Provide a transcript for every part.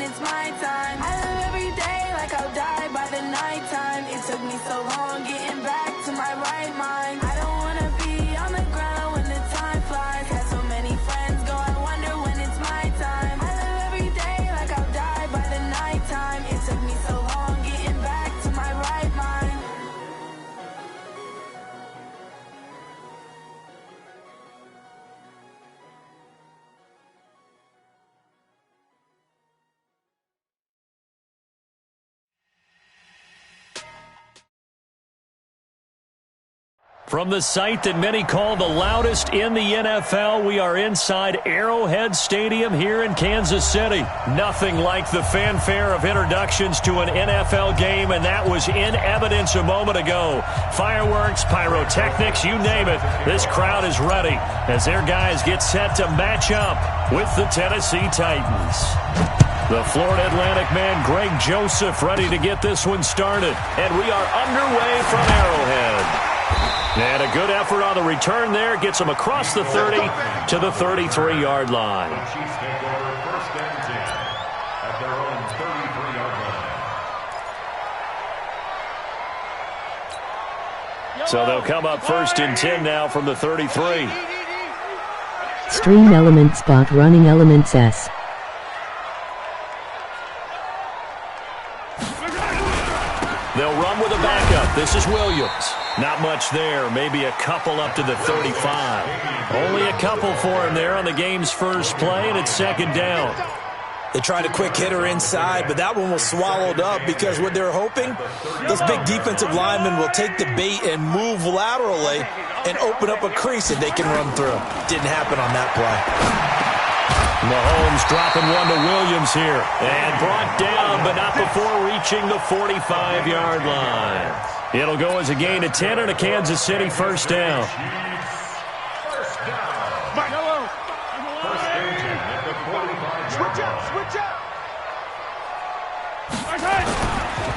it's my time. I live every day like I'll die by the nighttime. It took me so long getting back to my right mind. I don't wanna be on the ground when the time flies. Had so many friends go, I wonder when it's my time. I live every day like I'll die by the nighttime. It took me so long getting back to my right mind. From the site that many call the loudest in the NFL, we are inside Arrowhead Stadium here in Kansas City. Nothing like the fanfare of introductions to an NFL game, and that was in evidence a moment ago. Fireworks, pyrotechnics, you name it. This crowd is ready as their guys get set to match up with the Tennessee Titans. The Florida Atlantic man, Greg Joseph, ready to get this one started. And we are underway from Arrowhead. And a good effort on the return there. Gets them across the 30 to the 33-yard line. Chiefs take over first and 10 at their own 33-yard line. So they'll come up first and 10 now from the 33. Stream element spot running elements S. They'll run with a backup. This is Williams. Not much there. Maybe a couple up to the 35. Only a couple for him there on the game's first play, and it's second down. They tried a quick hitter inside, but that one was swallowed up because what they're hoping, those big defensive linemen will take the bait and move laterally and open up a crease that they can run through. Didn't happen on that play. Mahomes dropping one to Williams here. And brought down, but not before reaching the 45-yard line. It'll go as a gain of 10 and a Kansas City first down. First down. First and 10 at the 45-yard line. Switch out.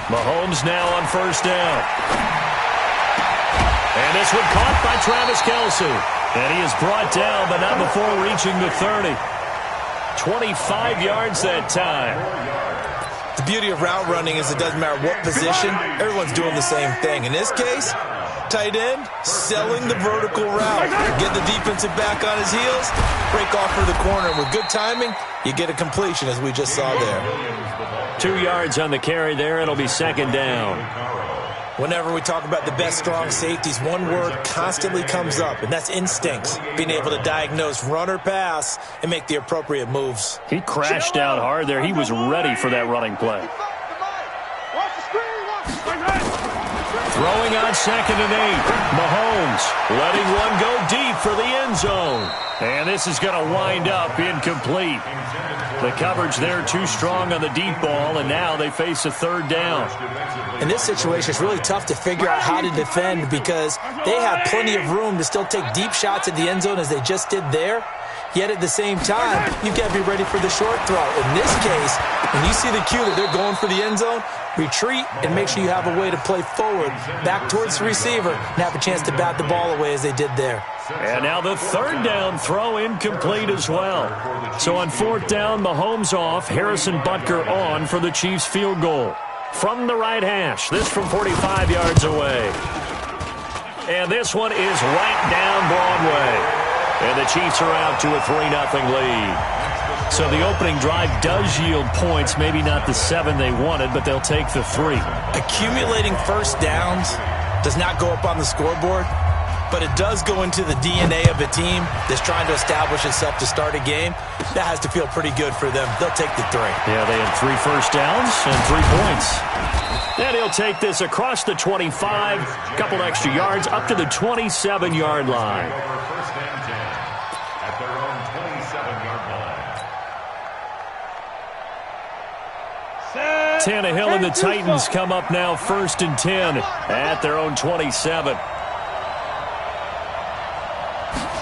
Mahomes now on first down. And this one caught by Travis Kelce. And he is brought down, but not before reaching the 30. 25 yards that time. The beauty of route running is it doesn't matter what position, everyone's doing the same thing. In this case, tight end, selling the vertical route. Get the defensive back on his heels, break off for the corner. With good timing, you get a completion, as we just saw there. 2 yards on the carry there. It'll be second down. Whenever we talk about the best strong safeties, one word constantly comes up, and that's instincts. Being able to diagnose run or pass and make the appropriate moves. He crashed out hard there. He was ready for that running play. Throwing on second and 8. Mahomes letting one go deep for the end zone. And this is going to wind up incomplete. The coverage there too strong on the deep ball, and now they face a third down. In this situation, it's really tough to figure out how to defend because they have plenty of room to still take deep shots at the end zone as they just did there. Yet at the same time, you've got to be ready for the short throw. In this case, when you see the cue that they're going for the end zone, retreat and make sure you have a way to play forward, back towards the receiver, and have a chance to bat the ball away as they did there. And now the third down throw incomplete as well. So on fourth down, Mahomes off, Harrison Butker on for the Chiefs field goal. From the right hash, this from 45 yards away. And this one is right down Broadway. And the Chiefs are out to a 3-0 lead. So the opening drive does yield points, maybe not the 7 they wanted, but they'll take the 3. Accumulating first downs does not go up on the scoreboard, but it does go into the DNA of a team that's trying to establish itself to start a game. That has to feel pretty good for them. They'll take the 3. Yeah, they had 3 first downs and 3 points. And he'll take this across the 25, a couple extra yards, up to the 27-yard line. First and 10 at their own 27-yard line. Tannehill and the Titans come up now first and 10 at their own 27.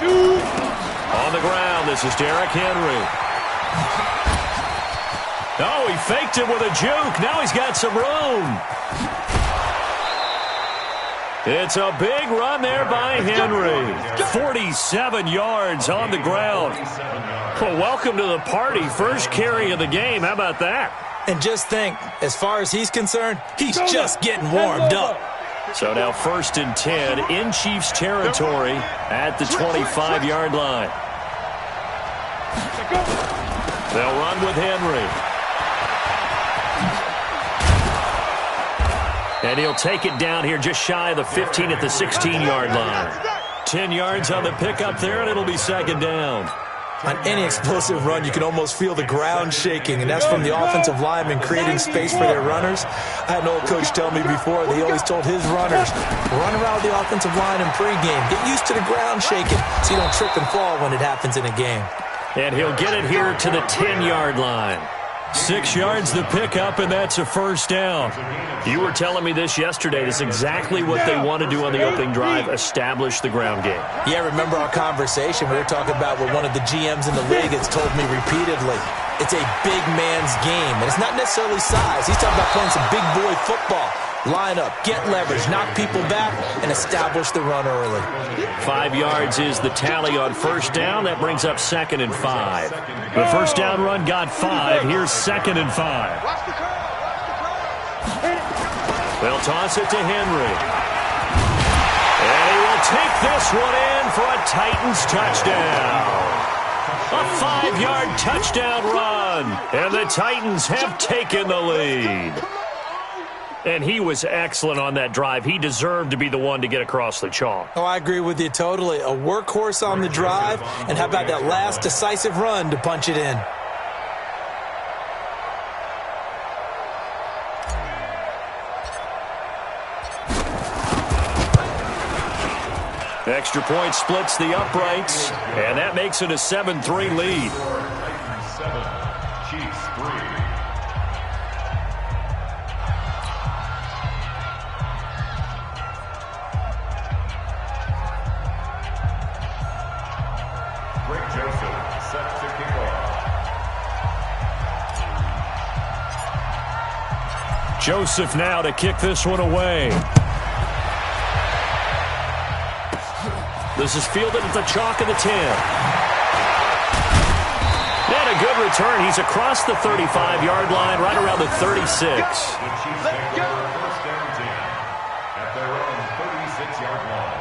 On the ground, this is Derrick Henry. Oh, he faked it with a juke. Now he's got some room. It's a big run there by Henry. 47 yards on the ground. Well, welcome to the party. First carry of the game. How about that? And just think, as far as he's concerned, he's just getting warmed up. So now 1st and 10 in Chiefs territory at the 25-yard line. They'll run with Henry. And he'll take it down here just shy of the 15 at the 16-yard line. 10 yards on the pickup there, and it'll be 2nd down. On any explosive run, you can almost feel the ground shaking, and that's from the offensive linemen creating space for their runners. I had an old coach tell me before, he always told his runners, run around the offensive line in pregame. Get used to the ground shaking so you don't trip and fall when it happens in a game. And he'll get it here to the 10-yard line. 6 yards the pickup, and that's a 1st down. You were telling me this yesterday. This is exactly what they want to do on the opening drive, establish the ground game. Yeah, remember our conversation? We were talking about what one of the GMs in the league has told me repeatedly. It's a big man's game, and it's not necessarily size. He's talking about playing some big boy football. Line up, get leverage, knock people back, and establish the run early. 5 yards is the tally on 1st down. That brings up 2nd and 5. The 1st down run got 5. Here's 2nd and 5. They'll toss it to Henry. And he will take this one in for a Titans touchdown. A 5-yard touchdown run. And the Titans have taken the lead. And he was excellent on that drive. He deserved to be the one to get across the chalk. Oh, I agree with you totally. A workhorse on the drive, and how about that last decisive run to punch it in? Extra point splits the uprights, and that makes it a 7-3 lead. 7, Chiefs 3. Joseph now to kick this one away. This is fielded at the chalk of the 10. And a good return. He's across the 35-yard line, right around the 36. The Chiefs take over 1st and 10 at their own 36-yard line.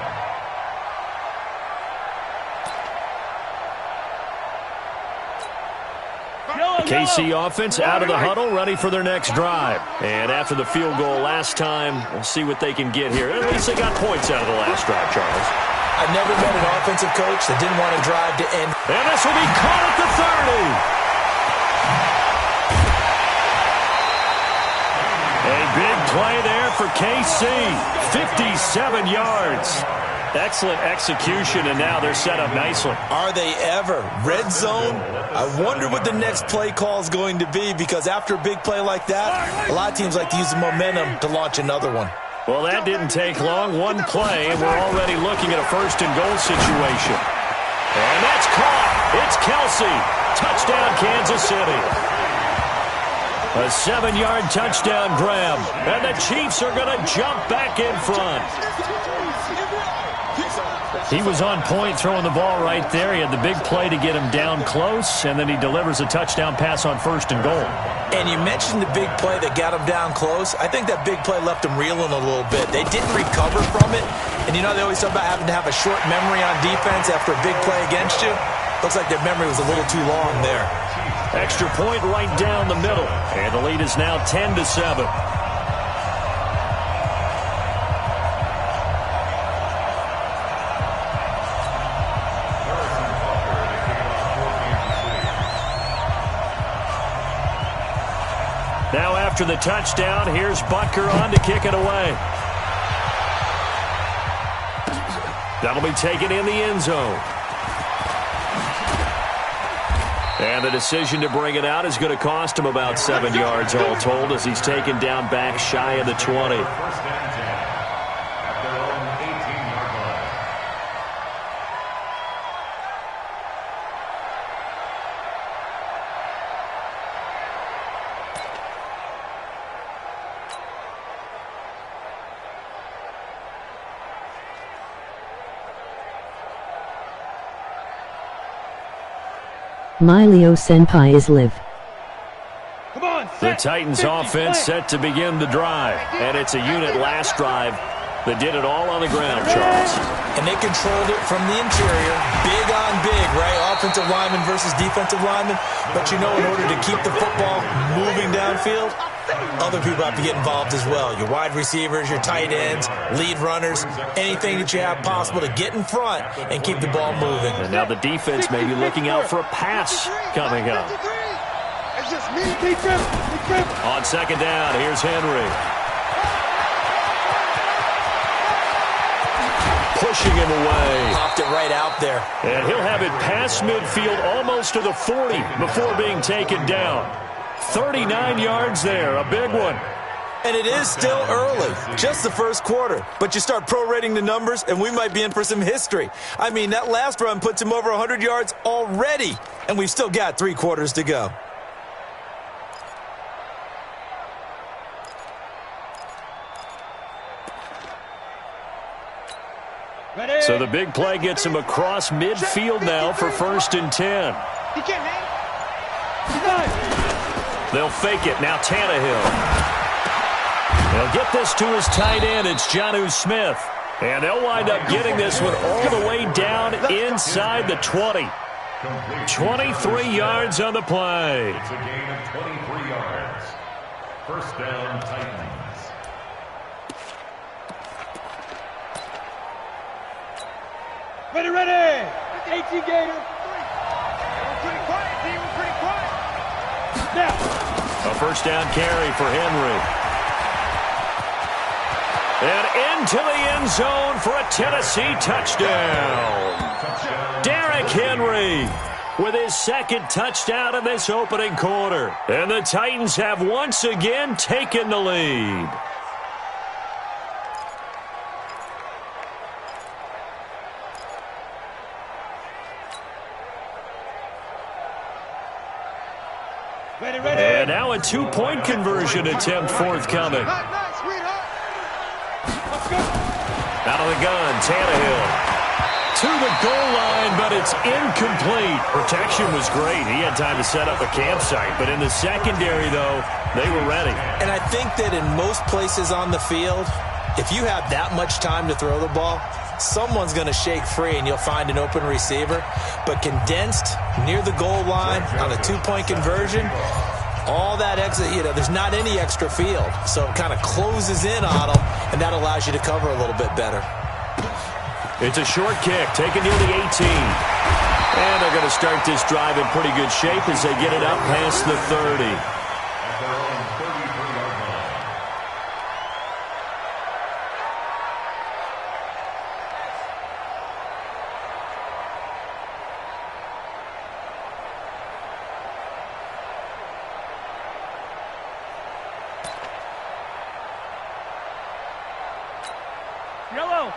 KC offense out of the huddle, ready for their next drive. And after the field goal last time, we'll see what they can get here. At least they got points out of the last drive, Charles. I've never met an offensive coach that didn't want to drive to end. And this will be caught at the 30. A big play there for KC. 57 yards. Excellent execution, and now they're set up nicely. Are they ever? Red zone? I wonder what the next play call is going to be, because after a big play like that, a lot of teams like to use the momentum to launch another one. Well, that didn't take long. One play, and we're already looking at a 1st and goal situation. And that's caught. It's Kelsey. Touchdown, Kansas City. A 7-yard touchdown grab. And the Chiefs are going to jump back in front. He was on point throwing the ball right there. He had the big play to get him down close, and then he delivers a touchdown pass on 1st and goal. And you mentioned the big play that got him down close. I think that big play left him reeling a little bit. They didn't recover from it. And you know, they always talk about having to have a short memory on defense after a big play against you. Looks like their memory was a little too long there. Extra point right down the middle. And the lead is now 10-7. Now after the touchdown, here's Butker on to kick it away. That'll be taken in the end zone. And the decision to bring it out is going to cost him about 7 yards all told, as he's taken down back shy of the 20. 1st and 10 at their own 18-yard line. Milio Senpai is live. The Titans offense set to begin the drive, and it's a unit last drive that did it all on the ground, Charles. And they controlled it from the interior, big on big, right? Offensive lineman versus defensive lineman. But you know, in order to keep the football moving downfield, other people have to get involved as well. Your wide receivers, your tight ends, lead runners, anything that you have possible to get in front and keep the ball moving. And now the defense may be looking out for a pass coming up. On second down, here's Henry. Pushing him away. Popped it right out there. And he'll have it past midfield almost to the 40 before being taken down. 39 yards there, a big one. And it is still early, just the first quarter. But you start prorating the numbers, and we might be in for some history. I mean, that last run puts him over 100 yards already, and we've still got 3 quarters to go. So the big play gets him across midfield now for 1st and 10. They'll fake it. Now Tannehill. They'll get this to his tight end. It's Jonnu Smith. And they'll wind up getting this one all the way down inside the 20. 23 yards on the play. It's a gain of 23 yards. First down, Titans. Ready. 18 Gator. We're pretty quiet, team. We're pretty quiet. Now. A first down carry for Henry. And into the end zone for a Tennessee touchdown. Derrick Henry with his 2nd touchdown in this opening quarter. And the Titans have once again taken the lead. And now a 2-point conversion attempt forthcoming. Out of the gun, Tannehill. To the goal line, but it's incomplete. Protection was great. He had time to set up a campsite. But in the secondary, though, they were ready. And I think that in most places on the field, if you have that much time to throw the ball, someone's going to shake free and you'll find an open receiver. But condensed near the goal line on a 2-point conversion, all that exit, there's not any extra field. So it kind of closes in on them, and that allows you to cover a little bit better. It's a short kick, taken near the 18. And they're going to start this drive in pretty good shape as they get it up past the 30. At their own 33-yard line.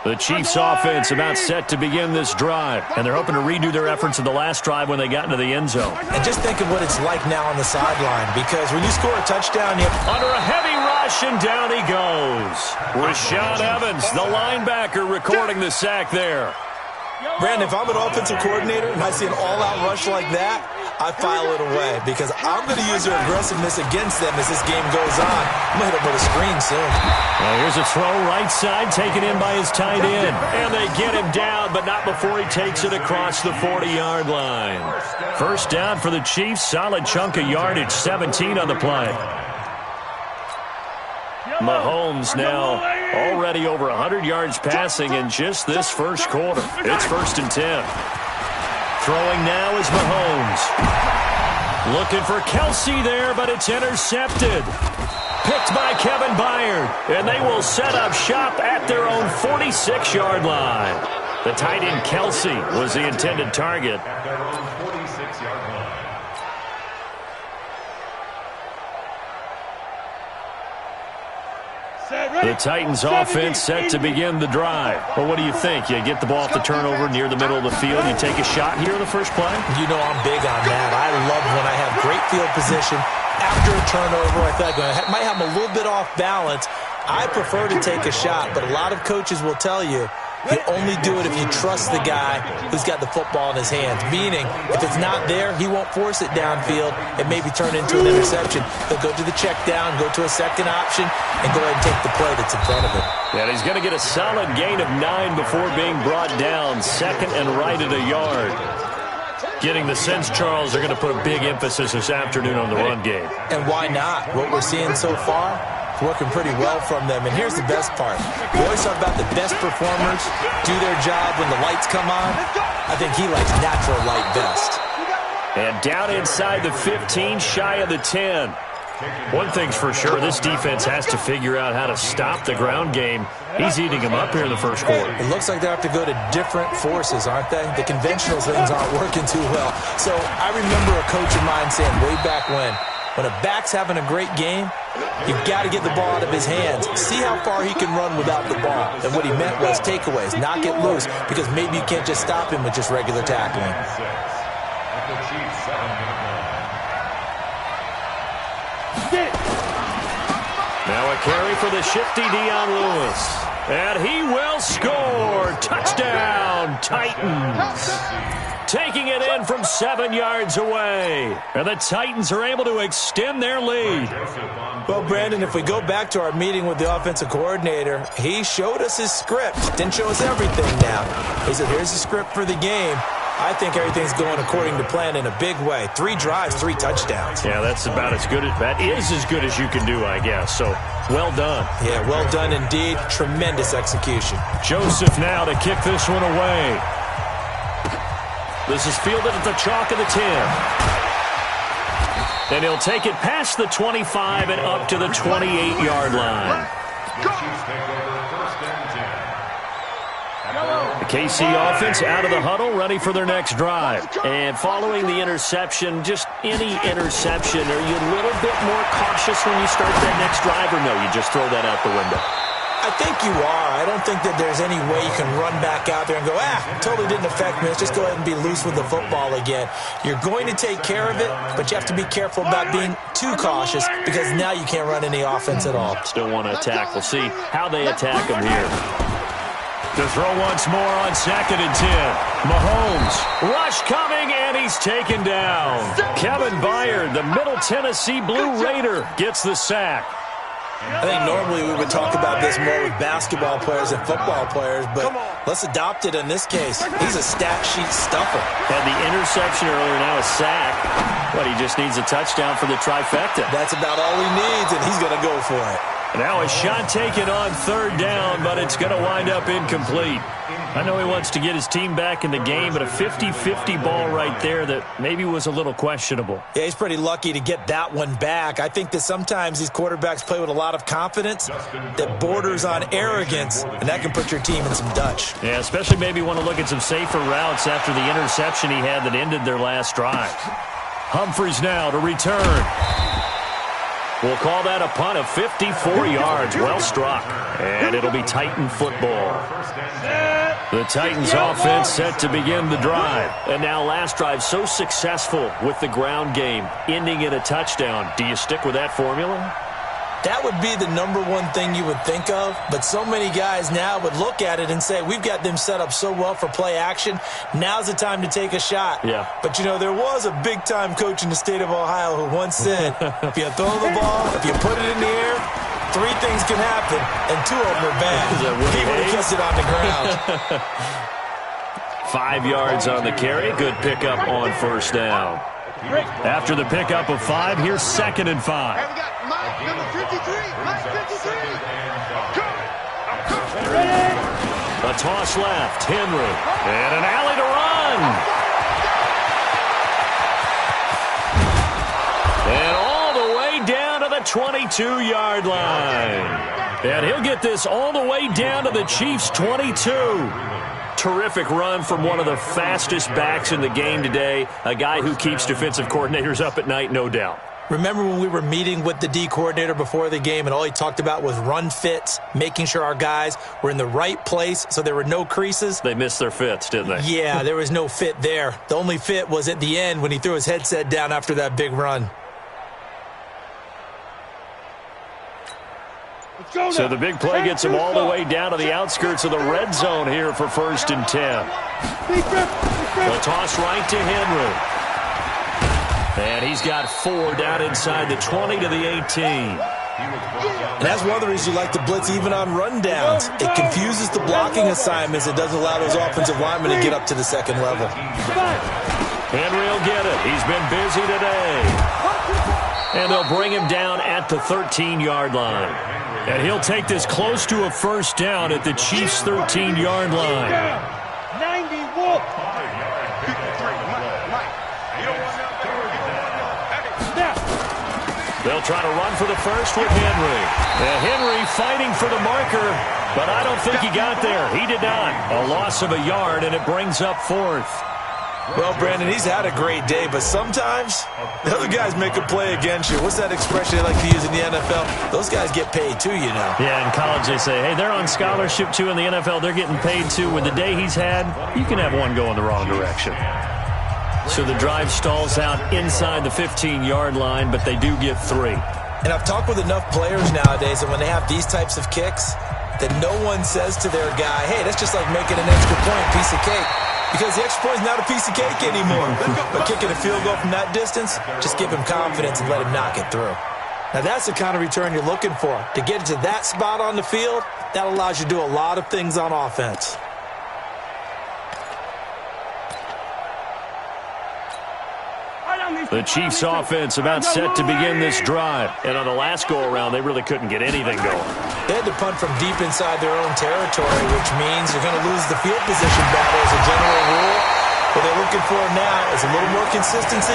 The Chiefs offense about set to begin this drive, and they're hoping to redo their efforts in the last drive when they got into the end zone. And just think of what it's like now on the sideline, because when you score a touchdown, you under a heavy rush, and down he goes. Rashaan Evans, the linebacker, recording the sack there. Brandon, if I'm an offensive coordinator and I see an all-out rush like that, I file it away because I'm going to use their aggressiveness against them as this game goes on. I'm going to hit them with a screen soon. Well, here's a throw right side taken in by his tight end. And they get him down, but not before he takes it across the 40-yard line. First down for the Chiefs. Solid chunk of yardage, 17 on the play. Mahomes now already over 100 yards passing in just this first quarter. It's 1st and 10. Throwing now is Mahomes. Looking for Kelsey there, but it's intercepted. Picked by Kevin Byard, and they will set up shop at their own 46-yard line. The tight end Kelsey was the intended target. At their own 46-yard line. The Titans offense set to begin the drive. Well, what do you think? You get the ball off the turnover near the middle of the field. You take a shot here in the first play? You know I'm big on that. I love when I have great field position. After a turnover, I feel like I might have them a little bit off balance. I prefer to take a shot, but a lot of coaches will tell you, You only do it if you trust the guy who's got the football in his hands. Meaning, if it's not there, he won't force it downfield and maybe turn into an interception. He'll go to the check down, go to a second option, and go ahead and take the play that's in front of him. And he's going to get a solid gain of 9 before being brought down. Second and right at a yard. Getting the sense, Charles, they're going to put a big emphasis this afternoon on the run game. And why not? What we're seeing so far, it's working pretty well from them. And here's the best part. We always talk about the best performers do their job when the lights come on. I think he likes natural light best. And down inside the 15, shy of the 10. One thing's for sure, this defense has to figure out how to stop the ground game. He's eating him up here in the first quarter. It looks like they have to go to different forces, aren't they? The conventional things aren't working too well. So I remember a coach of mine saying way back when a back's having a great game, you've got to get the ball out of his hands. See how far he can run without the ball. And what he meant was takeaways, knock it loose, because maybe you can't just stop him with just regular tackling. Now a carry for the shifty Dion Lewis. And he will score. Touchdown, Titans. Taking it in from 7 yards away. And the Titans are able to extend their lead. Well, Brandon, if we go back to our meeting with the offensive coordinator, he showed us his script. Didn't show us everything now. He said, here's the script for the game. I think everything's going according to plan in a big way. 3 drives, 3 touchdowns. Yeah, that's about as good as that is as good as you can do, I guess. So, well done. Yeah, well done indeed. Tremendous execution. Joseph now to kick this one away. This is fielded at the chalk of the 10. And he'll take it past the 25 and up to the 28-yard line. The KC offense out of the huddle, ready for their next drive. And following the interception, just any interception, are you a little bit more cautious when you start that next drive, or no, you just throw that out the window? I think you are. I don't think that there's any way you can run back out there and go, totally didn't affect me. Let's just go ahead and be loose with the football again. You're going to take care of it, but you have to be careful about being too cautious because now you can't run any offense at all. Still want to attack. We'll see how they attack them here. To throw once more on 2nd and 10. Mahomes, rush coming, and he's taken down. Kevin Byard, the Middle Tennessee Blue Raider, gets the sack. I think normally we would talk about this more with basketball players and football players, but let's adopt it in this case. He's a stat sheet stuffer. Had the interception earlier, now a sack. But he just needs a touchdown for the trifecta. That's about all he needs, and he's going to go for it. Now a shot taken on 3rd down, but it's going to wind up incomplete. I know he wants to get his team back in the game, but a 50-50 ball right there that maybe was a little questionable. Yeah, he's pretty lucky to get that one back. I think that sometimes these quarterbacks play with a lot of confidence that borders on arrogance, and that can put your team in some Dutch. Yeah, especially maybe want to look at some safer routes after the interception he had that ended their last drive. Humphreys now to return. We'll call that a punt of 54 yards. Well struck. And it'll be Titan football. The Titans offense set to begin the drive. And now last drive so successful with the ground game, ending in a touchdown. Do you stick with that formula? That would be the number one thing you would think of, but so many guys now would look at it and say, we've got them set up so well for play action, now's the time to take a shot. Yeah. But, you know, there was a big-time coach in the state of Ohio who once said, if you throw the ball, if you put it in the air, 3 things can happen, and 2 of them are bad. He would have kissed it on the ground. 5 yards on the carry. Good pickup on 1st down. After the pickup of 5, here's 2nd and 5. And we got Mike, number 53. Mike 53. A toss left. Henry. And an alley to run. And all the way down to the 22-yard line. And he'll get this all the way down to the Chiefs' 22. Terrific run from one of the fastest backs in the game today. A guy who keeps defensive coordinators up at night, no doubt. Remember when we were meeting with the D coordinator before the game and all he talked about was run fits, making sure our guys were in the right place so there were no creases? They missed their fits, didn't they? Yeah, there was no fit there. The only fit was at the end when he threw his headset down after that big run. So the big play gets him all the way down to the outskirts of the red zone here for 1st and 10. The toss right to Henry. And he's got 4 down inside the 20 to the 18. And that's one of the reasons you like to blitz even on rundowns. It confuses the blocking assignments. It doesn't allow those offensive linemen to get up to the second level. Henry will get it. He's been busy today. And they'll bring him down at the 13-yard line. And he'll take this close to a 1st down at the Chiefs' 13-yard line. 91. They'll try to run for the 1st with Henry. Henry fighting for the marker, but I don't think he got there. He did not. A loss of a yard, and it brings up 4th. Well, Brandon, he's had a great day, but sometimes the other guys make a play against you. What's that expression they like to use in the NFL? Those guys get paid too, you know. Yeah, in college they say, hey, they're on scholarship too. In the NFL, they're getting paid too. With the day he's had, you can have one go in the wrong direction. So the drive stalls out inside the 15-yard line, but they do get 3. And I've talked with enough players nowadays that when they have these types of kicks, that no one says to their guy, hey, that's just like making an extra point, piece of cake. Because the extra point is not a piece of cake anymore. But kicking a field goal from that distance, just give him confidence and let him knock it through. Now that's the kind of return you're looking for. To get it to that spot on the field, that allows you to do a lot of things on offense. The Chiefs offense about set to begin this drive. And on the last go-around, they really couldn't get anything going. They had to punt from deep inside their own territory, which means you're going to lose the field position battle as a general rule. What they're looking for now is a little more consistency,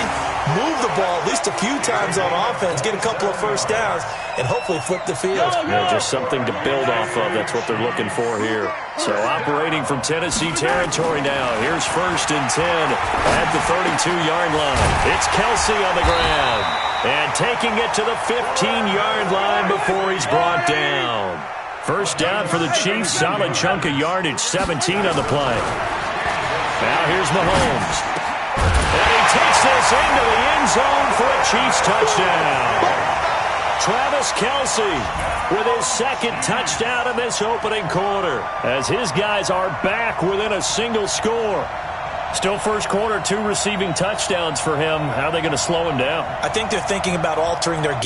move the ball at least a few times on offense, get a couple of 1st downs, and hopefully flip the field. Yeah, just something to build off of. That's what they're looking for here. So operating from Tennessee territory now. Here's 1st and 10 at the 32-yard line. It's Kelsey on the ground. And taking it to the 15-yard line before he's brought down. 1st down for the Chiefs. Solid chunk of yardage. 17 on the play. Now here's Mahomes. And he takes this into the end zone for a Chiefs touchdown. Travis Kelce with his 2nd touchdown in this opening quarter, as his guys are back within a single score. Still 1st quarter, 2 receiving touchdowns for him. How are they going to slow him down? I think they're thinking about altering their game.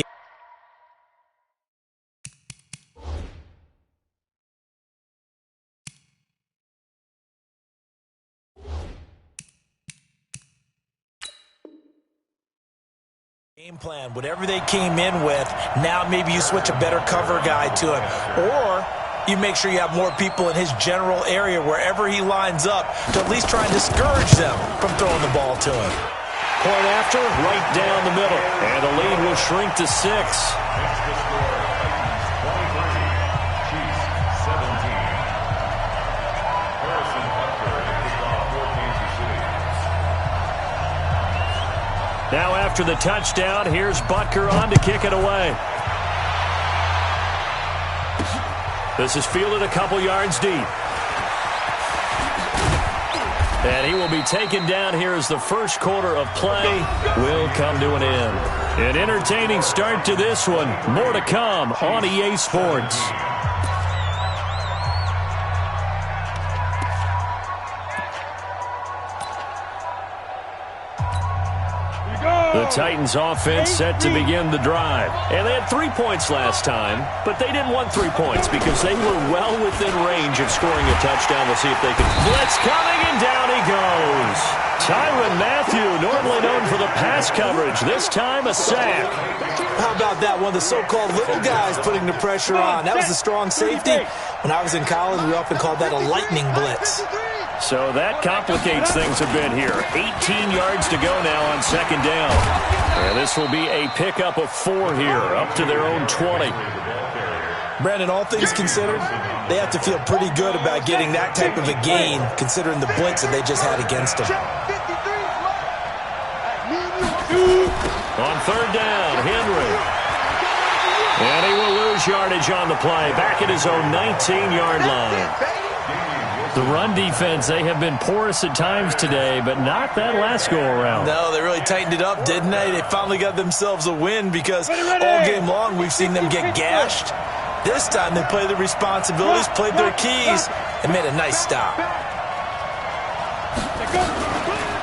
Game plan, whatever they came in with, now maybe you switch a better cover guy to him. Or you make sure you have more people in his general area wherever he lines up to at least try and discourage them from throwing the ball to him. Point after, right down the middle. And the lead will shrink to 6. Now after the touchdown, here's Butker on to kick it away. This is fielded a couple yards deep. And he will be taken down here as the 1st quarter of play will come to an end. An entertaining start to this one. More to come on EA Sports. The Titans offense set to begin the drive. And they had 3 points last time, but they didn't want 3 points because they were well within range of scoring a touchdown. We'll see if they can. Blitz coming, and down he goes. Tyrann Mathieu, normally known for the pass coverage, this time a sack. How about that? One of the so-called little guys putting the pressure on. That was the strong safety. When I was in college, we often called that a lightning blitz. So that complicates things a bit here. 18 yards to go now on 2nd down. And this will be a pickup of 4 here, up to their own 20. Brandon, all things considered, they have to feel pretty good about getting that type of a gain, considering the blitz that they just had against them. On 3rd down, Henry. And he will lose yardage on the play, back at his own 19-yard line. The run defense, they have been porous at times today, but not that last go-around. No, they really tightened it up, didn't they? They finally got themselves a win because all game long we've seen them get gashed. This time they played their responsibilities, played their keys, and made a nice stop.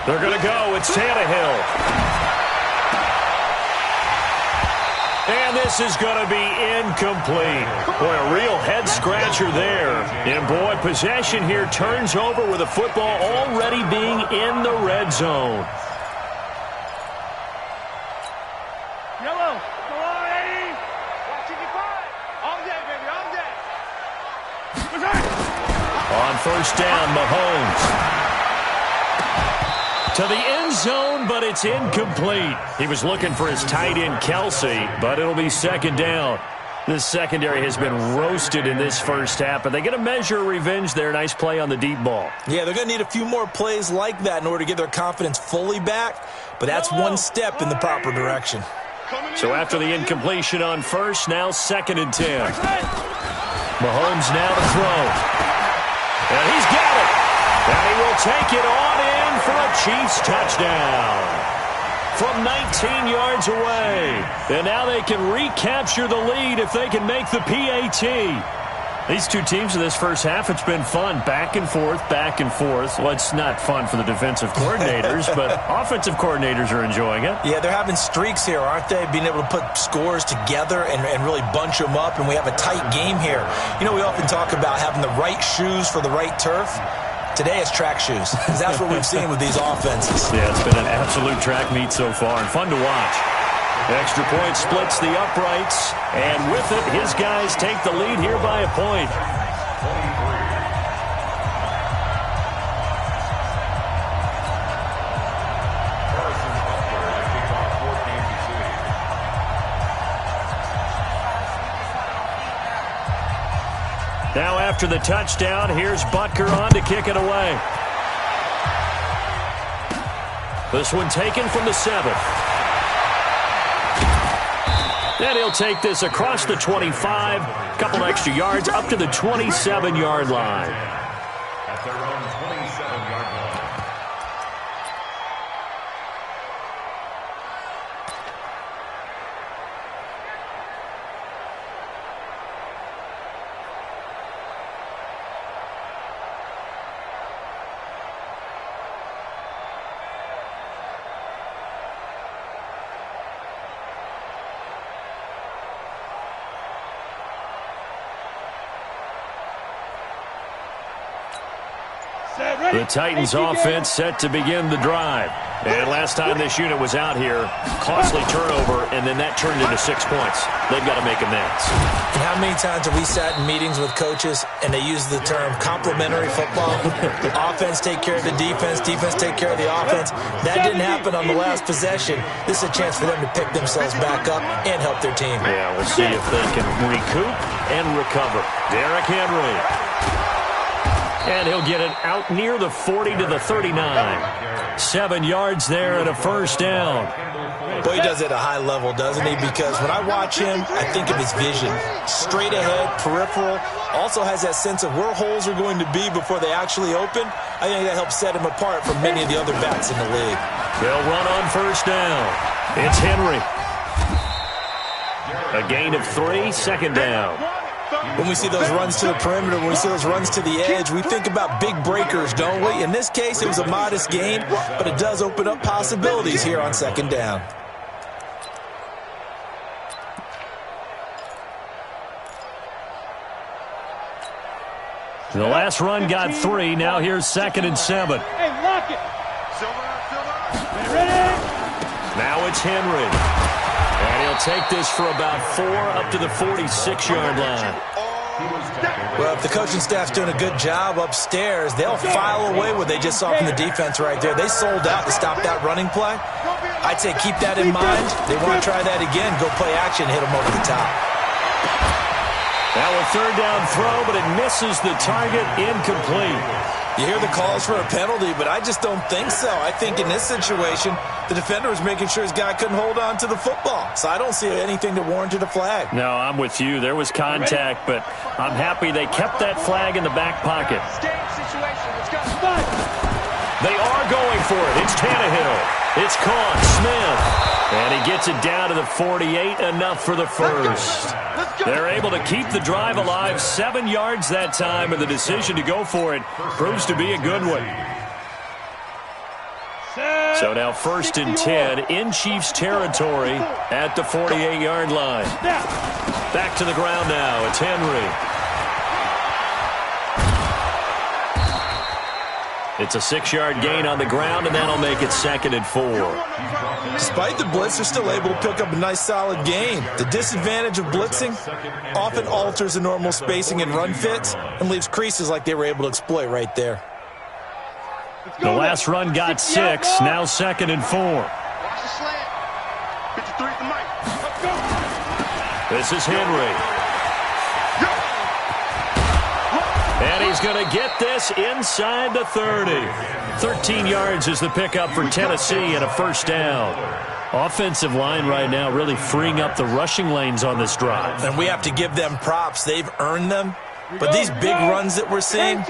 They're going to go. It's Tannehill. And this is going to be incomplete. Boy, a real head-scratcher there. And, boy, possession here turns over with the football already being in the red zone. Yellow. Go on, Eddie. Watching you five. All day, baby. All day. On first down, Mahomes. To the end zone, but it's incomplete. He was looking for his tight end, Kelsey, but it'll be second down. This secondary has been roasted in this first half, but they get a measure of revenge there. Nice play on the deep ball. Yeah, they're going to need a few more plays like that in order to get their confidence fully back, but that's one step in the proper direction. So after the incompletion on first, now 2nd and 10. Mahomes now to throw. And he's got it. And he will take it on in for a Chiefs touchdown from 19 yards away. And now they can recapture the lead if they can make the PAT. These two teams in this first half, it's been fun. Back and forth, back and forth. Well, it's not fun for the defensive coordinators, but offensive coordinators are enjoying it. Yeah, they're having streaks here, aren't they? Being able to put scores together and really bunch them up, and we have a tight game here. You know, we often talk about having the right shoes for the right turf. Today it's track shoes. That's what we've seen with these offenses. Yeah, it's been an absolute track meet so far and fun to watch. Extra point splits the uprights, and with it, his guys take the lead here by a point. Now after the touchdown, here's Butker on to kick it away. This one taken from the 7th. And he'll take this across the 25, a couple extra yards, up to the 27-yard line. At their own 27-yard line. The Titans offense set to begin the drive. And last time this unit was out here, costly turnover, and then that turned into 6 points. They've got to make amends. And how many times have we sat in meetings with coaches and they use the term complementary football? Offense take care of the defense, defense take care of the offense. That didn't happen on the last possession. This is a chance for them to pick themselves back up and help their team. Yeah, we'll see if they can recoup and recover. Derrick Henry. And he'll get it out near the 40 to the 39. 7 yards there and a first down. Boy, he does it at a high level, doesn't he? Because when I watch him, I think of his vision. Straight ahead, peripheral. Also has that sense of where holes are going to be before they actually open. I think that helps set him apart from many of the other backs in the league. They'll run on first down. It's Henry. A gain of 3, 2nd down. When we see those runs to the perimeter, when we see those runs to the edge, we think about big breakers, don't we? In this case, it was a modest gain, but it does open up possibilities here on 2nd down. The last run got 3. Now here's 2nd and 7. Hey, lock it. Silver. Ready? Now it's Henry. And he'll take this for about 4 up to the 46-yard line. Well, if the coaching staff's doing a good job upstairs, they'll file away what they just saw from the defense right there. They sold out to stop that running play. I'd say keep that in mind. They want to try that again. Go play action, hit them over the top. Now a 3rd down throw, but it misses the target, incomplete. You hear the calls for a penalty, but I just don't think so. I think in this situation, the defender was making sure his guy couldn't hold on to the football. So I don't see anything that warranted a flag. No, I'm with you. There was contact, but I'm happy they kept that flag in the back pocket. They are going for it. It's Tannehill. It's caught. Smith. And he gets it down to the 48, enough for the first. They're able to keep the drive alive, 7 yards that time, and the decision to go for it proves to be a good one. So now 1st and 10 in Chiefs territory at the 48-yard line. Back to the ground now. It's Henry. It's a 6-yard gain on the ground, and that'll make it 2nd and 4. Despite the blitz, they're still able to pick up a nice solid gain. The disadvantage of blitzing often alters the normal spacing and run fits and leaves creases like they were able to exploit right there. The last run got 6, now 2nd and 4. Watch the slant. 53 at the mic. Let's go. This is Henry. And he's going to get this inside the 30. 13 yards is the pickup for Tennessee and a 1st down. Offensive line right now really freeing up the rushing lanes on this drive. And we have to give them props. They've earned them. But these big runs that we're seeing,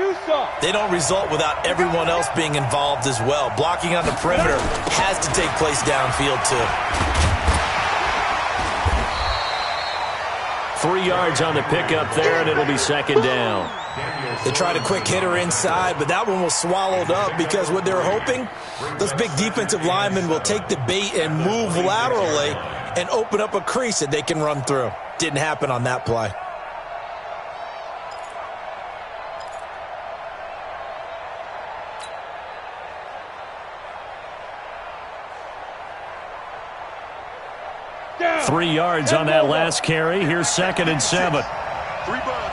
they don't result without everyone else being involved as well. Blocking on the perimeter has to take place downfield too. 3 yards on the pickup there, and it'll be 2nd down. They tried a quick hitter inside, but that one was swallowed up because what they're hoping, those big defensive linemen will take the bait and move laterally and open up a crease that they can run through. Didn't happen on that play. Down. 3 yards on that last carry. Here's 2nd and 7. 3 bud.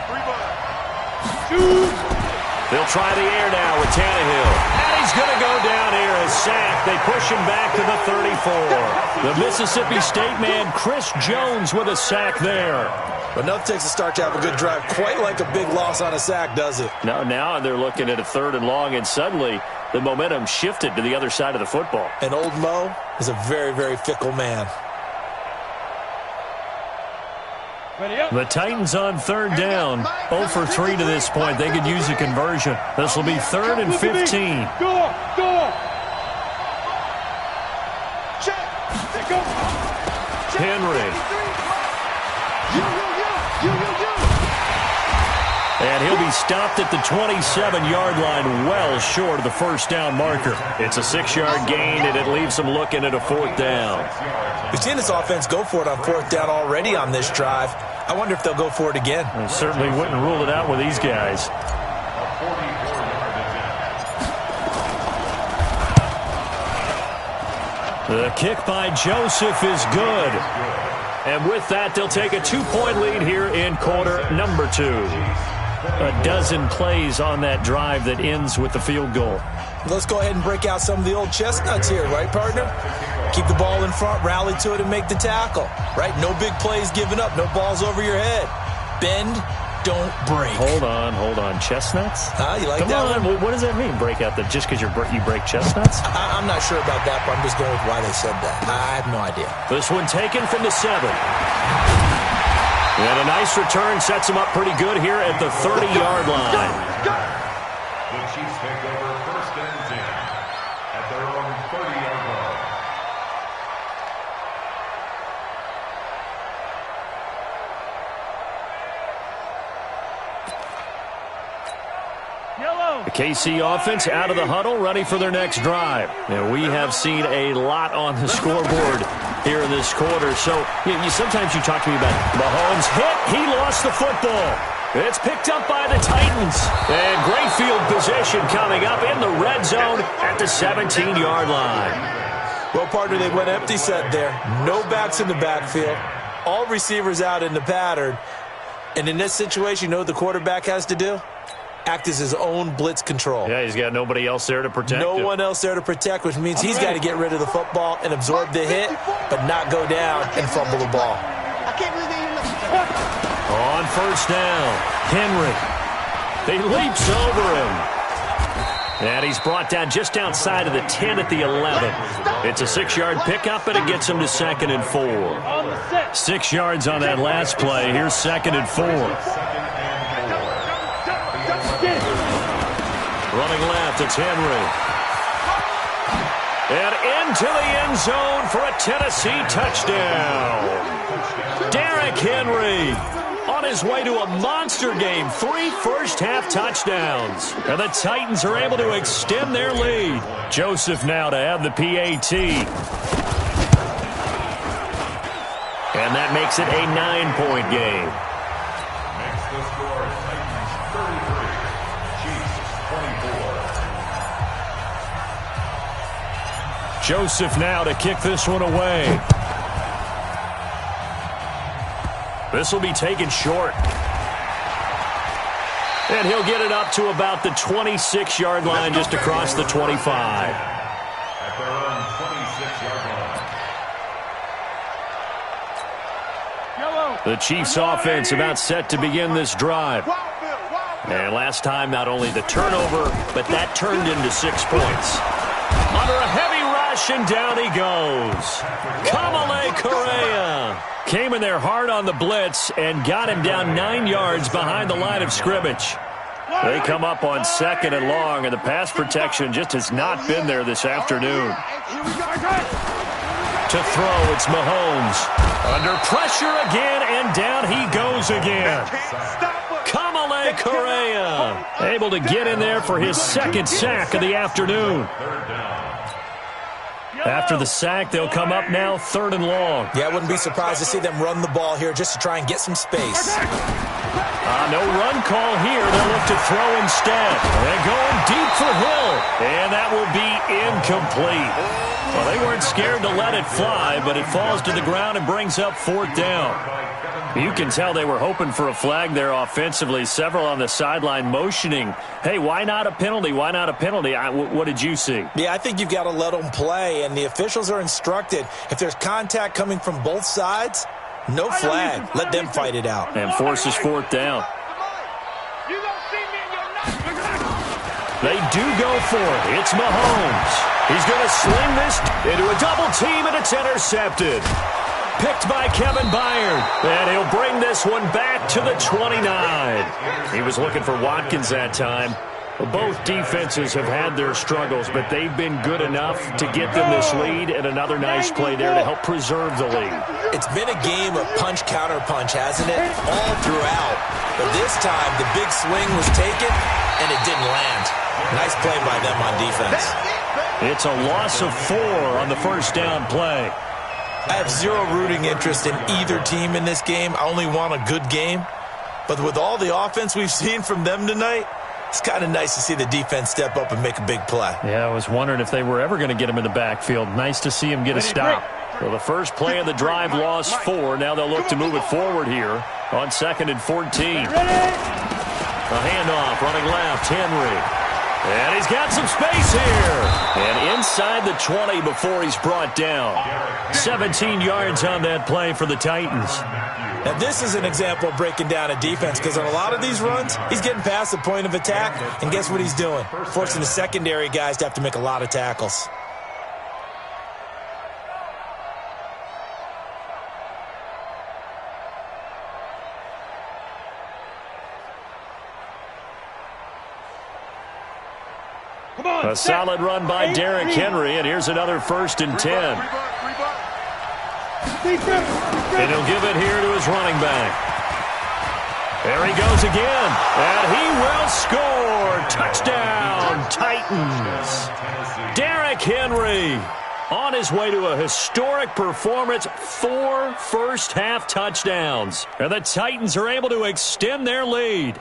They'll try the air now with Tannehill. And he's going to go down here as sacked. They push him back to the 34. The Mississippi State man, Chris Jones, with a sack there. Enough takes a start to have a good drive. Quite like a big loss on a sack, does it? No, now they're looking at a 3rd and long, and suddenly the momentum shifted to the other side of the football. And old Mo is a very, very fickle man. The Titans on 3rd down. 0 for 3 to this point. They could use a conversion. This will be 3rd and 15. Henry. And he'll be stopped at the 27-yard line, well short of the 1st down marker. It's a 6-yard gain, and it leaves them looking at a 4th down. We've seen this offense go for it on 4th down already on this drive. I wonder if they'll go for it again. I certainly wouldn't rule it out with these guys. The kick by Joseph is good. And with that, they'll take a 2-point lead here in quarter number 2. A dozen plays on that drive that ends with the field goal. Let's go ahead and break out some of the old chestnuts here, right, partner? Keep the ball in front, rally to it, and make the tackle, right? No big plays given up, no balls over your head. Bend, don't break. Hold on. Chestnuts? You like Come that on. one? What does that mean, break out? That just because you break chestnuts? I'm not sure about that, but I'm just going with why they said that. I have no idea. This one taken from the 7. And a nice return sets him up pretty good here at the 30-yard line. The Chiefs take over 1st and 10 at their own 30-yard line. The KC offense out of the huddle, ready for their next drive. And we have seen a lot on the scoreboard here in this quarter. So sometimes you talk to me about Mahomes hit. He lost the football. It's picked up by the Titans. And great field position coming up in the red zone at the 17-yard line. Well, partner, they went empty set there. No backs in the backfield. All receivers out in the pattern. And in this situation, you know what the quarterback has to do? Act as his own blitz control. Yeah, he's got nobody else there to protect him. No one else there to protect, which means he's got to get rid of the football and absorb the hit, but not go down and fumble the ball. On 1st down, Henry. He leaps over him. And he's brought down just outside of the 10 at the 11. It's a 6-yard pickup, and it gets him to 2nd and 4. 6 yards on that last play. Here's 2nd and 4. Running left, it's Henry. And into the end zone for a Tennessee touchdown. Derrick Henry on his way to a monster game. 3 first-half touchdowns. And the Titans are able to extend their lead. Joseph now to have the PAT. And that makes it a 9-point game. Makes the score Titans 33, Chiefs 24. Joseph now to kick this one away. This will be taken short. And he'll get it up to about the 26-yard line, just across the 25. At their own 26-yard line. The Chiefs offense about set to begin this drive. And last time, not only the turnover, but that turned into 6 points. Under a heavy rush, and down he goes. Kamale Correa came in there hard on the blitz and got him down 9 yards behind the line of scrimmage. They come up on 2nd and long, and the pass protection just has not been there this afternoon. To throw, it's Mahomes. Under pressure again, and down he goes again. Kamale Correa able to get in there for his 2nd sack of the afternoon. After the sack, they'll come up now 3rd and long. Yeah, I wouldn't be surprised to see them run the ball here just to try and get some space. No run call here. They'll look to throw instead. They're going deep for Hill, and that will be incomplete. Well, they weren't scared to let it fly, but it falls to the ground and brings up 4th down. You can tell they were hoping for a flag there offensively. Several on the sideline motioning, hey, why not a penalty? Why not a penalty? What did you see? Yeah, I think you've got to let them play, and the officials are instructed, if there's contact coming from both sides, no flag. Let them fight it out. And forces 4th down. They do go for it. It's Mahomes. He's going to sling this into a double team, and it's intercepted. Picked by Kevin Byard, and he'll bring this one back to the 29. He was looking for Watkins that time. Both defenses have had their struggles, but they've been good enough to get them this lead, and another nice play there to help preserve the lead. It's been a game of punch-counter-punch, hasn't it? All throughout. But this time, the big swing was taken, and it didn't land. Nice play by them on defense. It's a loss of 4 on the first down play. I have zero rooting interest in either team in this game. I only want a good game. But with all the offense we've seen from them tonight, it's kind of nice to see the defense step up and make a big play. Yeah, I was wondering if they were ever going to get him in the backfield. Nice to see him get a stop. Well, the first play of the drive lost 4. Now they'll look to move it forward here on 2nd and 14. A handoff, running left, Henry. And he's got some space here. And inside the 20 before he's brought down. 17 yards on that play for the Titans. Now, this is an example of breaking down a defense, because on a lot of these runs, he's getting past the point of attack, and guess what he's doing? Forcing the secondary guys to have to make a lot of tackles. A solid run by Derrick Henry, and here's another 1st and 10. And he'll give it here to his running back. There he goes again, and he will score. Touchdown, Titans. Derrick Henry on his way to a historic performance, 4 first-half touchdowns. And the Titans are able to extend their lead.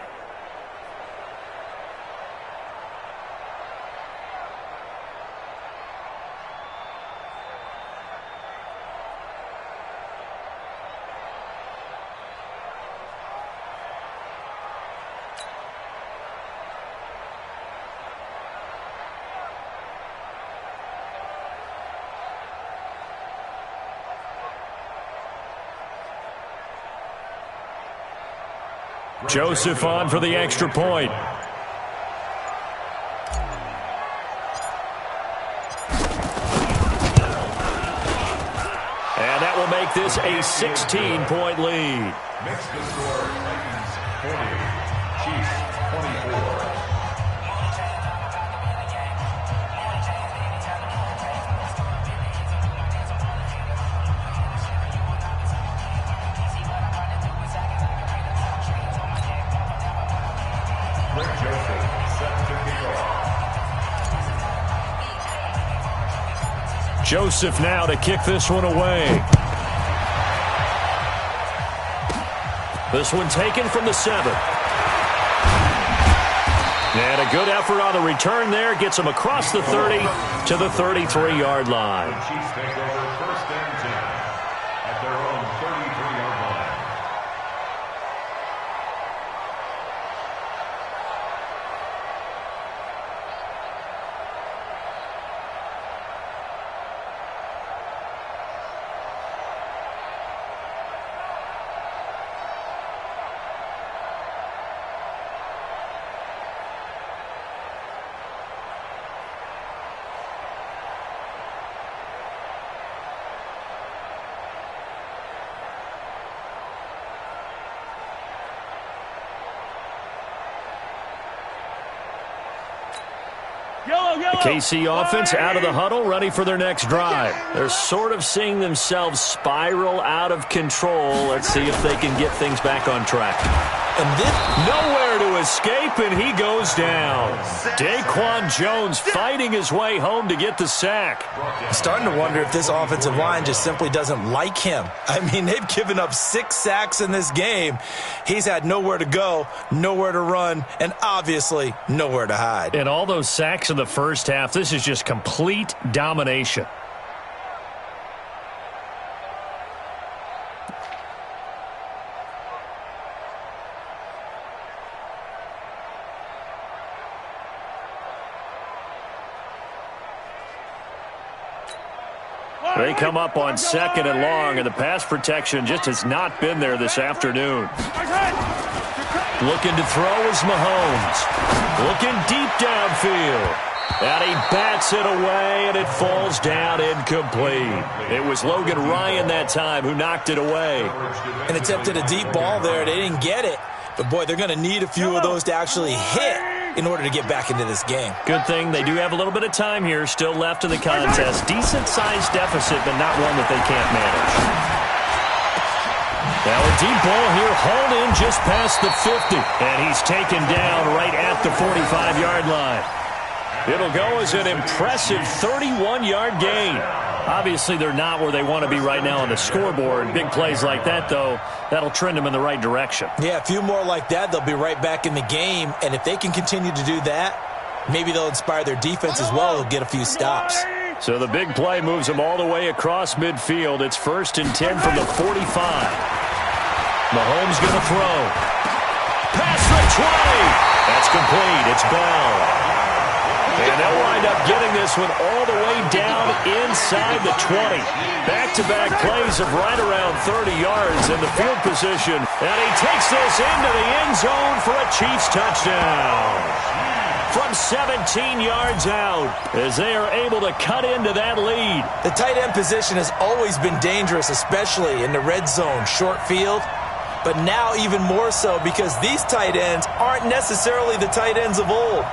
Joseph on for the extra point. And that will make this a 16-point lead. Makes the score Titans 40, Chiefs 24. Joseph now to kick this one away. This one taken from the 7. And a good effort on the return there. Gets him across the 30 to the 33-yard line. The Chiefs take over 1st and 10 at their own 33-yard line. The KC offense out of the huddle, ready for their next drive. They're sort of seeing themselves spiral out of control. Let's see if they can get things back on track. And then nowhere to escape, and he goes down. Daquan Jones fighting his way home to get the sack. I'm starting to wonder if this offensive line just simply doesn't like him. I mean, they've given up 6 sacks in this game. He's had nowhere to go, nowhere to run, and obviously nowhere to hide. And all those sacks in the first half, this is just complete domination. They come up on 2nd and long, and the pass protection just has not been there this afternoon. Looking to throw is Mahomes. Looking deep downfield. And he bats it away, and it falls down incomplete. It was Logan Ryan that time who knocked it away. And attempted a deep ball there. They didn't get it. But, boy, they're going to need a few of those to actually hit in order to get back into this game. Good thing they do have a little bit of time here still left in the contest. Decent-sized deficit, but not one that they can't manage. Now a deep ball here, hauled in just past the 50. And he's taken down right at the 45-yard line. It'll go as an impressive 31-yard gain. Obviously, they're not where they want to be right now on the scoreboard. Big plays like that, though, that'll trend them in the right direction. Yeah, a few more like that, they'll be right back in the game. And if they can continue to do that, maybe they'll inspire their defense as well. They'll get a few stops. So the big play moves them all the way across midfield. It's 1st and 10 from the 45. Mahomes going to throw. Pass the 20. That's complete. It's Bell. And they'll wind up getting this one all the way down inside the 20. Back-to-back plays of right around 30 yards in the field position. And he takes this into the end zone for a Chiefs touchdown. From 17 yards out, as they are able to cut into that lead. The tight end position has always been dangerous, especially in the red zone, short field. But now even more so because these tight ends aren't necessarily the tight ends of old.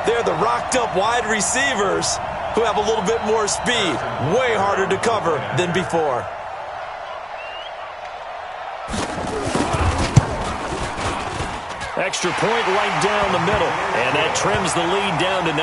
They're the rocked-up wide receivers who have a little bit more speed. Way harder to cover than before. Extra point right down the middle. And that trims the lead down to 9.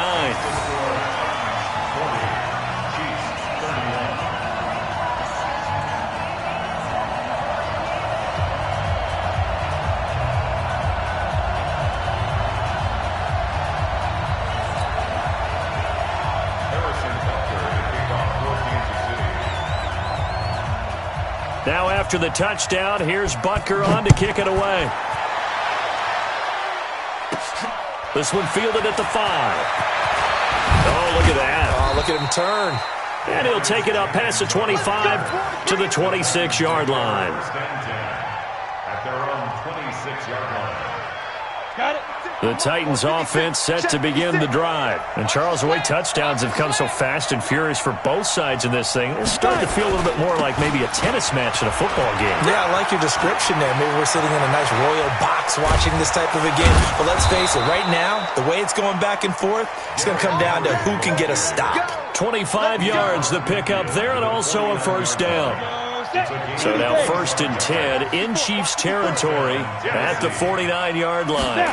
Now after the touchdown, here's Butker on to kick it away. This one fielded at the 5. Oh, look at that. Oh, look at him turn. And he'll take it up past the 25 to the 26-yard line. At their own 26-yard line. Got it. The Titans offense set to begin the drive. And Charles, the way touchdowns have come so fast and furious for both sides in this thing, it's starting to feel a little bit more like maybe a tennis match in a football game. Yeah, I like your description there. Maybe we're sitting in a nice royal box watching this type of a game. But let's face it, right now, the way it's going back and forth, it's going to come down to who can get a stop. 25 yards the pickup there, and also a first down. So now 1st and 10 in Chiefs territory at the 49-yard line.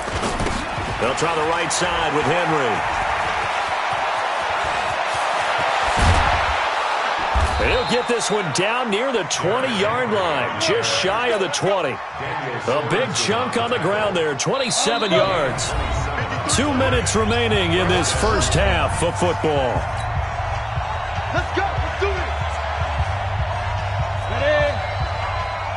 They'll try the right side with Henry. He'll get this one down near the 20-yard line, just shy of the 20. A big chunk on the ground there, 27 yards. 2 minutes remaining in this first half of football. Let's go. Let's do it.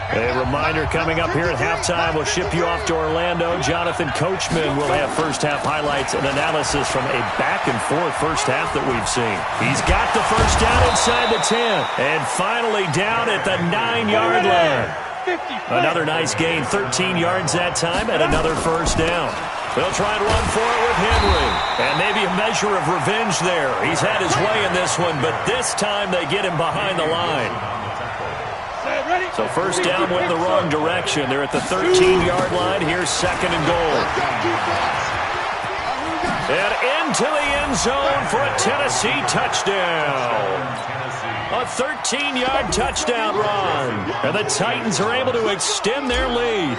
A reminder coming up here at halftime, we'll ship you off to Orlando. Jonathan Coachman will have first half highlights and analysis from a back-and-forth first half that we've seen. He's got the first down inside the 10 and finally down at the 9-yard line. Another nice gain, 13 yards that time, and another first down. They'll try and run for it with Henry. And maybe a measure of revenge there. He's had his way in this one, but this time they get him behind the line. So first down went in the wrong direction. They're at the 13-yard line. Here's second and goal. And into the end zone for a Tennessee touchdown. A 13-yard touchdown run. And the Titans are able to extend their lead.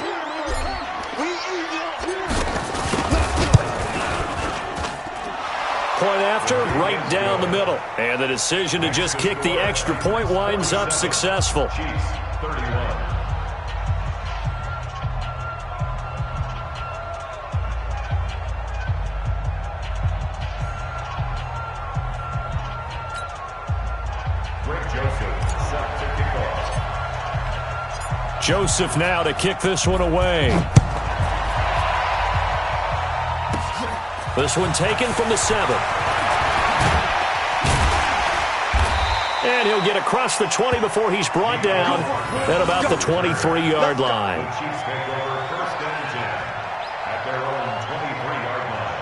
Point after, right down the middle. And the decision to just kick the extra point winds up successful. Joseph now to kick this one away. This one taken from the 7. And he'll get across the 20 before he's brought down at about the 23-yard line. Chiefs take over first and 10 at their own 23-yard line.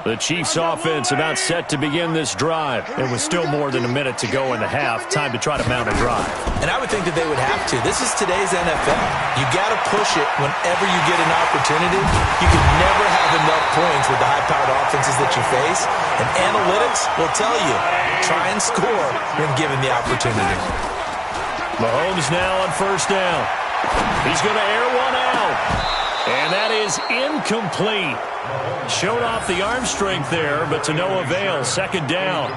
The Chiefs offense about set to begin this drive. It was still more than a minute to go in the half. Time to try to mount a drive. And I would think that they would have to. This is today's NFL. You got to push it whenever you get an opportunity. You can never have enough points with the high-powered offenses that you face. And analytics will tell you, try and score when given the opportunity. Mahomes now on first down. He's going to air one out. And that is incomplete. Showed off the arm strength there, but to no avail. Second down.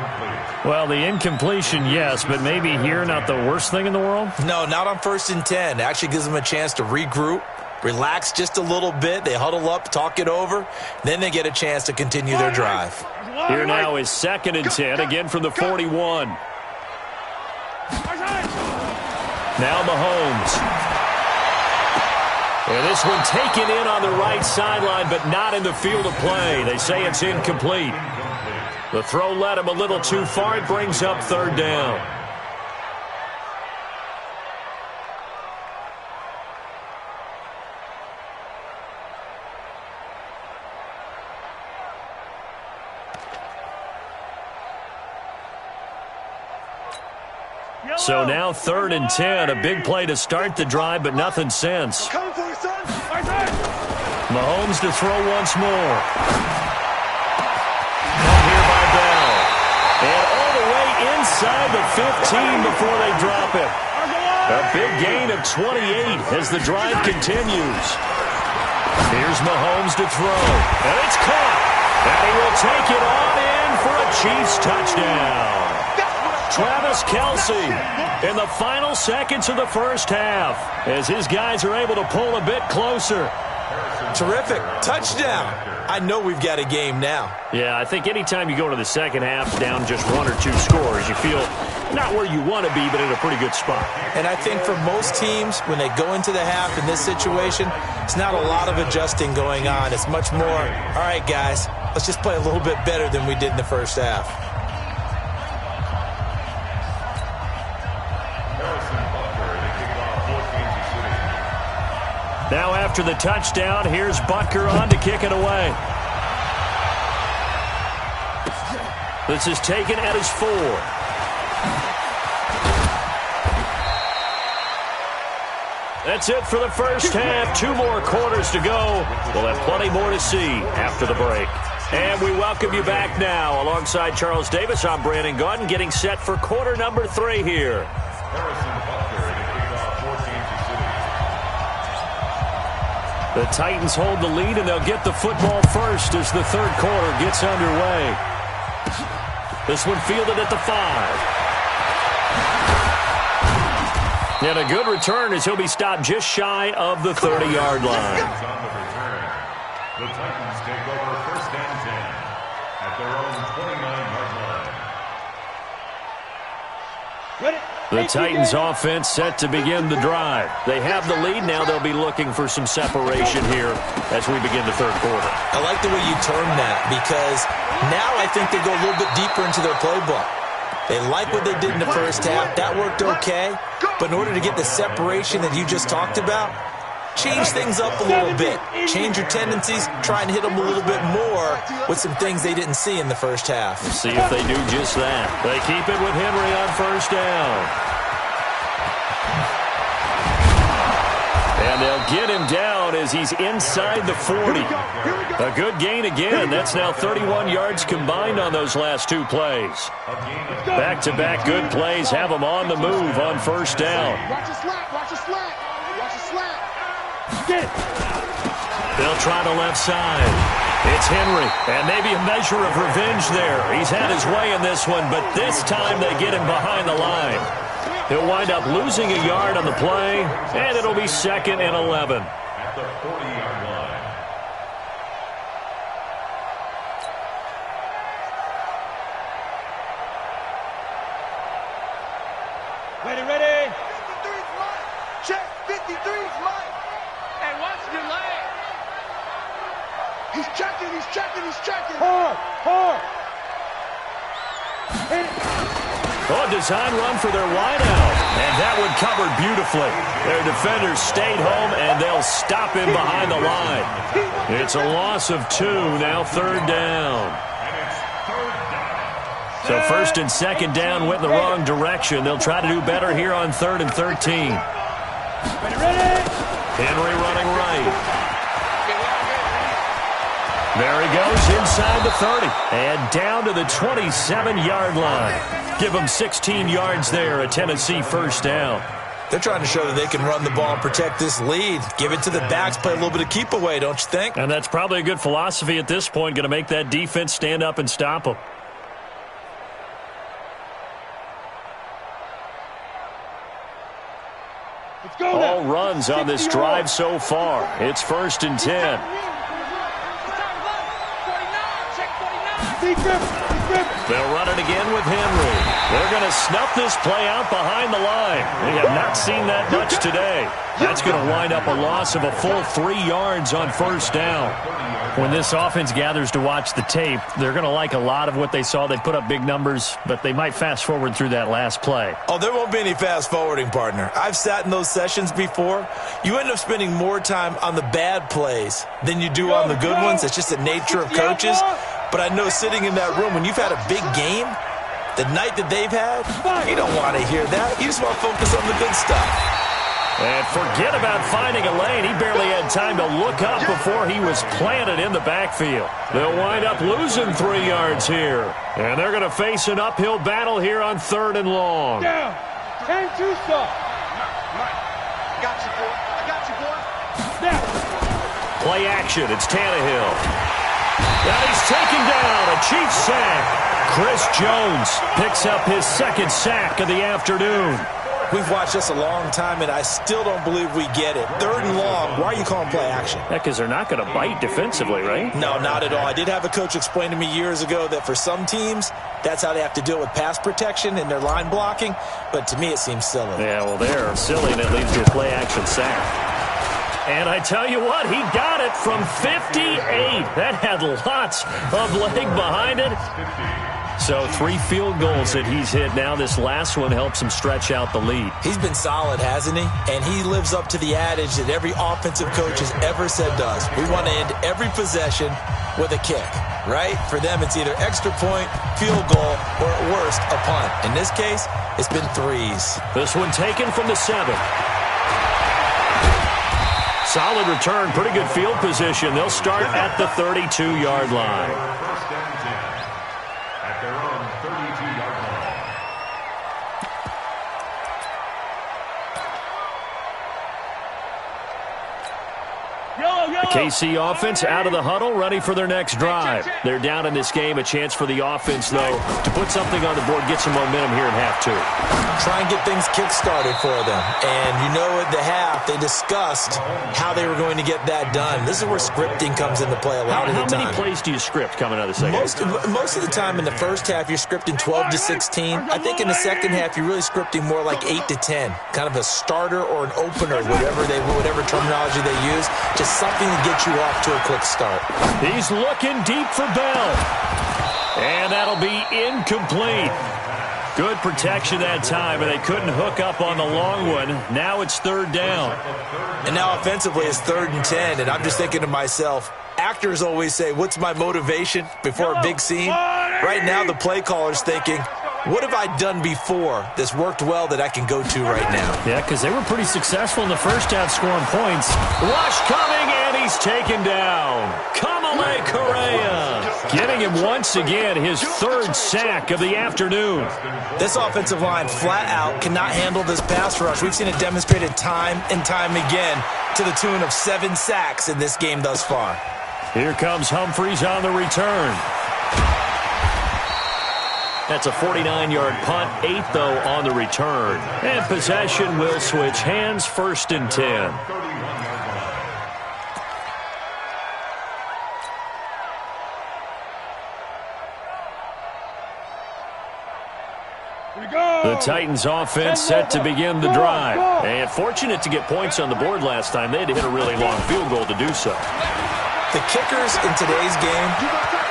Well, the incompletion, yes, but maybe here not the worst thing in the world? No, not on first and 10. It actually gives them a chance to regroup, relax just a little bit. They huddle up, talk it over. Then they get a chance to continue their drive. Here now is second and 10, again from the 41. Now Mahomes. And this one taken in on the right sideline, but not in the field of play. They say it's incomplete. The throw led him a little too far. It brings up third down. So now third and 10, a big play to start the drive, but nothing since. Mahomes to throw once more. Caught here by Bell. And all the way inside the 15 before they drop it. A big gain of 28 as the drive continues. Here's Mahomes to throw. And it's caught. And he will take it on in for a Chiefs touchdown. Travis Kelce in the final seconds of the first half as his guys are able to pull a bit closer. Terrific. Touchdown. I know we've got a game now. Yeah, I think anytime you go to the second half down just 1 or 2 scores, you feel not where you want to be, but in a pretty good spot. And I think for most teams, when they go into the half in this situation, it's not a lot of adjusting going on. It's much more, all right, guys, let's just play a little bit better than we did in the first half. Now after the touchdown, here's Butker on to kick it away. This is taken at his 4. That's it for the first half. 2 more quarters to go. We'll have plenty more to see after the break. And we welcome you back now. Alongside Charles Davis, I'm Brandon Gaudin, getting set for quarter number 3 here. The Titans hold the lead, and they'll get the football first as the third quarter gets underway. This one fielded at the 5. And a good return as he'll be stopped just shy of the 30-yard line. The Titans take over first and 10 at their own 29-yard line. The Titans offense set to begin the drive. They have the lead. Now they'll be looking for some separation here as we begin the third quarter. I like the way you term that, because now I think they go a little bit deeper into their playbook. They like what they did in the first half. That worked okay. But in order to get the separation that you just talked about, change things up a little bit. Change your tendencies. Try and hit them a little bit more with some things they didn't see in the first half. See if they do just that. They keep it with Henry on first down. And they'll get him down as he's inside the 40. A good gain again. That's now 31 yards combined on those last 2 plays. Back-to-back good plays have them on the move on first down. Watch a slack, watch a slack, watch a slack. They'll try the left side. It's Henry, and maybe a measure of revenge there. He's had his way in this one, but this time they get him behind the line. He'll wind up losing a yard on the play, and it'll be 2nd and 11. At the 40-yard line. Ready. 53's mine. Check, 53's mine. And watch the line. He's checking. Hard. Oh, design run for their wideout. And that one covered beautifully. Their defenders stayed home, and they'll stop him behind the line. It's a loss of 2, now 3rd down. So 1st and 2nd down went in the wrong direction. They'll try to do better here on 3rd and 13. Henry running right. There he goes inside the 30 and down to the 27-yard line. Give them 16 yards there, a Tennessee first down. They're trying to show that they can run the ball and protect this lead. Give it to the backs, play a little bit of keep away, don't you think? And that's probably a good philosophy at this point, going to make that defense stand up and stop them. All runs on this drive so far. It's 1st and 10. They'll run it again with Henry. They're going to snuff this play out behind the line. We have not seen that much today. That's going to wind up a loss of a full 3 yards on first down. When this offense gathers to watch the tape, they're going to like a lot of what they saw. They put up big numbers, but they might fast forward through that last play. Oh, there won't be any fast forwarding, partner. I've sat in those sessions before. You end up spending more time on the bad plays than you do on the good ones. It's just the nature of coaches. But I know sitting in that room, when you've had a big game, the night that they've had, you don't want to hear that. You just want to focus on the good stuff. And forget about finding a lane. He barely had time to look up before he was planted in the backfield. They'll wind up losing 3 yards here. And they're going to face an uphill battle here on 3rd and long. Down. And 2 stop. I got you, boy. Now. Play action. It's Tannehill. Now he's taken down. A Chiefs sack. Chris Jones picks up his 2nd sack of the afternoon. We've watched this a long time, and I still don't believe we get it. 3rd and long, why are you calling play action? Yeah, because they're not going to bite defensively, right? No, not at all. I did have a coach explain to me years ago that for some teams, that's how they have to deal with pass protection and their line blocking, but to me it seems silly. Yeah, well, they're silly, and it leads to a play action sack. And I tell you what, he got it from 58. That had lots of leg behind it. So 3 field goals that he's hit now. This last one helps him stretch out the lead. He's been solid, hasn't he? And he lives up to the adage that every offensive coach has ever said to us. We want to end every possession with a kick, right? For them, it's either extra point, field goal, or at worst, a punt. In this case, it's been 3s. This one taken from the 7. Solid return, pretty good field position. They'll start at the 32-yard line. First and 10 at their own 32-yard line. The KC offense out of the huddle, ready for their next drive. They're down in this game. A chance for the offense, though, to put something on the board, get some momentum here in half 2. Try and get things kick-started for them. And you know at the half, they discussed how they were going to get that done. This is where scripting comes into play a lot of the time. How many plays do you script coming out of the second half? Most of the time in the first half, you're scripting 12 to 16. I think in the second half, you're really scripting more like 8 to 10. Kind of a starter or an opener, whatever terminology they use. Just something to get you off to a quick start. He's looking deep for Bell. And that'll be incomplete. Good protection that time, and they couldn't hook up on the long one. Now it's 3rd down. And now offensively it's 3rd and 10, and I'm just thinking to myself, actors always say, what's my motivation before a big scene? Right now the play caller's thinking, what have I done before that's worked well that I can go to right now? Yeah, because they were pretty successful in the first half scoring points. Rush coming, and he's taken down. Kamale Correa getting him once again his 3rd sack of the afternoon. This offensive line flat out cannot handle this pass rush. We've seen it demonstrated time and time again to the tune of 7 sacks in this game thus far. Here comes Humphries on the return. That's a 49-yard punt, 8 though on the return. And possession will switch hands, 1st and 10. The Titans offense set to begin the drive. And fortunate to get points on the board last time. They had to hit a really long field goal to do so. The kickers in today's game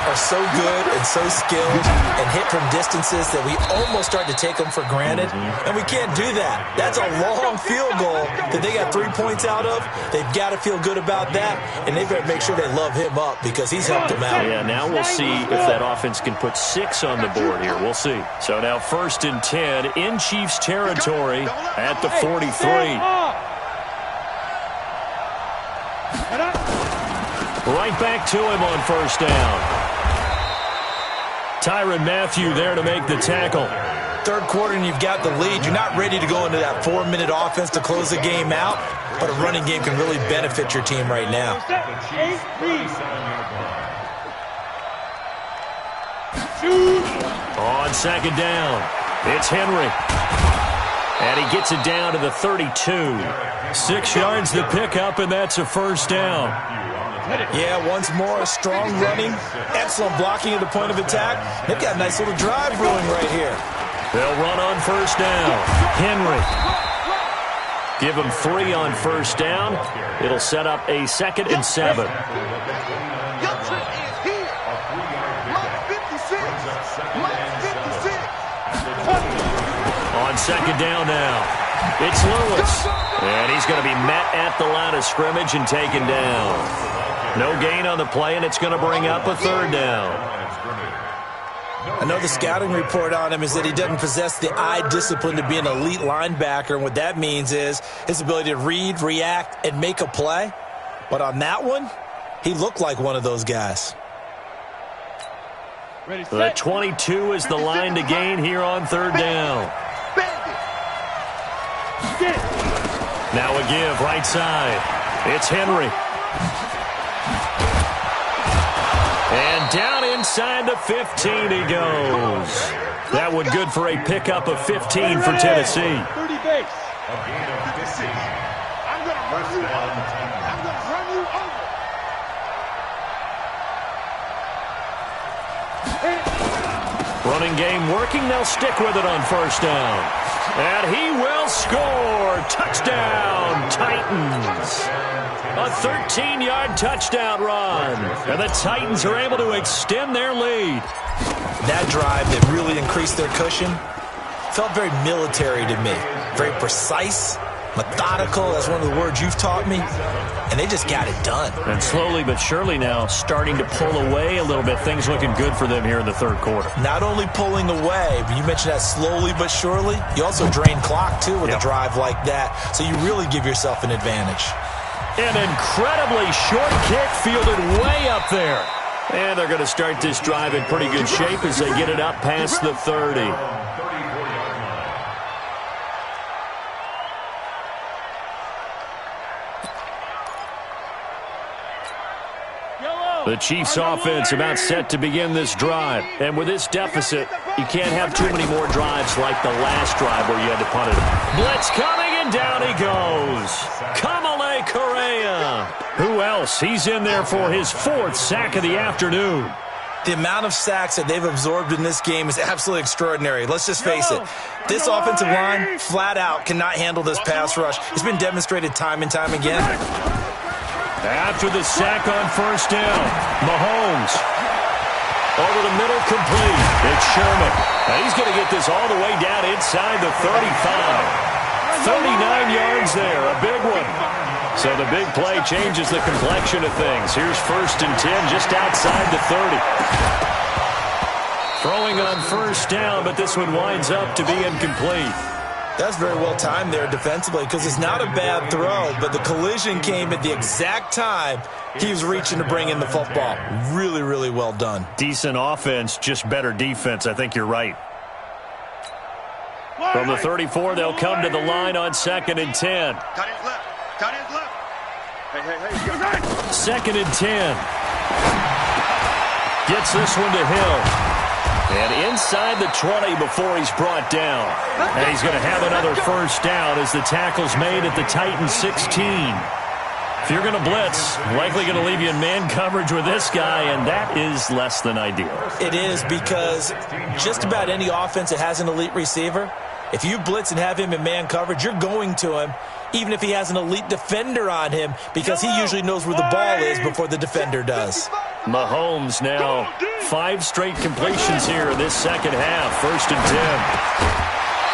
are so good and so skilled and hit from distances that we almost start to take them for granted. And we can't do that. That's a long field goal that they got 3 points out of. They've got to feel good about that, and they've got to make sure they love him up because he's helped them out. Yeah, now we'll see if that offense can put 6 on the board here. We'll see. So now 1st and 10 in Chiefs territory at the 43. Right back to him on 1st down. Tyrann Mathieu there to make the tackle. 3rd quarter and you've got the lead. You're not ready to go into that 4-minute offense to close the game out, but a running game can really benefit your team right now. On 2nd down, it's Henry. And he gets it down to the 32. 6 yards the pickup, and that's a 1st down. Yeah, once more, strong running, excellent blocking at the point of attack. They've got a nice little drive brewing right here. They'll run on 1st down. Henry. Give him 3 on 1st down. It'll set up a 2nd and 7. On 2nd down now, it's Lewis. And he's going to be met at the line of scrimmage and taken down. No gain on the play, and it's going to bring up a 3rd down. I know the scouting report on him is that he doesn't possess the eye discipline to be an elite linebacker, and what that means is his ability to read, react, and make a play. But on that one, he looked like one of those guys. The 22 is the line to gain here on 3rd down. Now a give right side. It's Henry. And down inside the 15 he goes. That one good for a pickup of 15 for Tennessee. 30 base. A gain of 15. I'm going to run you over. I'm going to run you over. Running game working. They'll stick with it on 1st down. And he will score. Touchdown, Titans. A 13-yard touchdown run. And the Titans are able to extend their lead. That drive that really increased their cushion felt very military to me. Very precise, methodical. That's one of the words you've taught me. And they just got it done. And slowly but surely now starting to pull away a little bit. Things looking good for them here in the 3rd quarter. Not only pulling away, but you mentioned that slowly but surely. You also drain clock, too, with a drive like that. So you really give yourself an advantage. An incredibly short kick fielded way up there. And they're going to start this drive in pretty good shape as they get it up past the 30. The Chiefs offense about set to begin this drive. And with this deficit, you can't have too many more drives like the last drive where you had to punt it. Blitz coming, and down he goes. Kamale Correa. Who else? He's in there for his 4th sack of the afternoon. The amount of sacks that they've absorbed in this game is absolutely extraordinary. Let's just face it. This offensive line, flat out, cannot handle this pass rush. It's been demonstrated time and time again. After the sack on first down, Mahomes. Over the middle, complete. It's Sherman. Now he's going to get this all the way down inside the 35. 39 yards there, a big one. So the big play changes the complexion of things. Here's 1st and 10 just outside the 30. Throwing on first down, but this one winds up to be incomplete. That's very well timed there defensively because it's not a bad throw, but the collision came at the exact time he was reaching to bring in the football. Really, really well done. Decent offense, just better defense. I think you're right. From the 34, they'll come to the line on 2nd and 10. Cut his left. Cut his left. Hey. 2nd and 10. Gets this one to Hill. And inside the 20 before he's brought down. And he's going to have another first down as the tackle's made at the Titans 16. If you're going to blitz, likely going to leave you in man coverage with this guy, and that is less than ideal. It is because just about any offense that has an elite receiver, if you blitz and have him in man coverage, you're going to him, even if he has an elite defender on him, because he usually knows where the ball is before the defender does. Mahomes now 5 straight completions here in this second half. 1st and 10.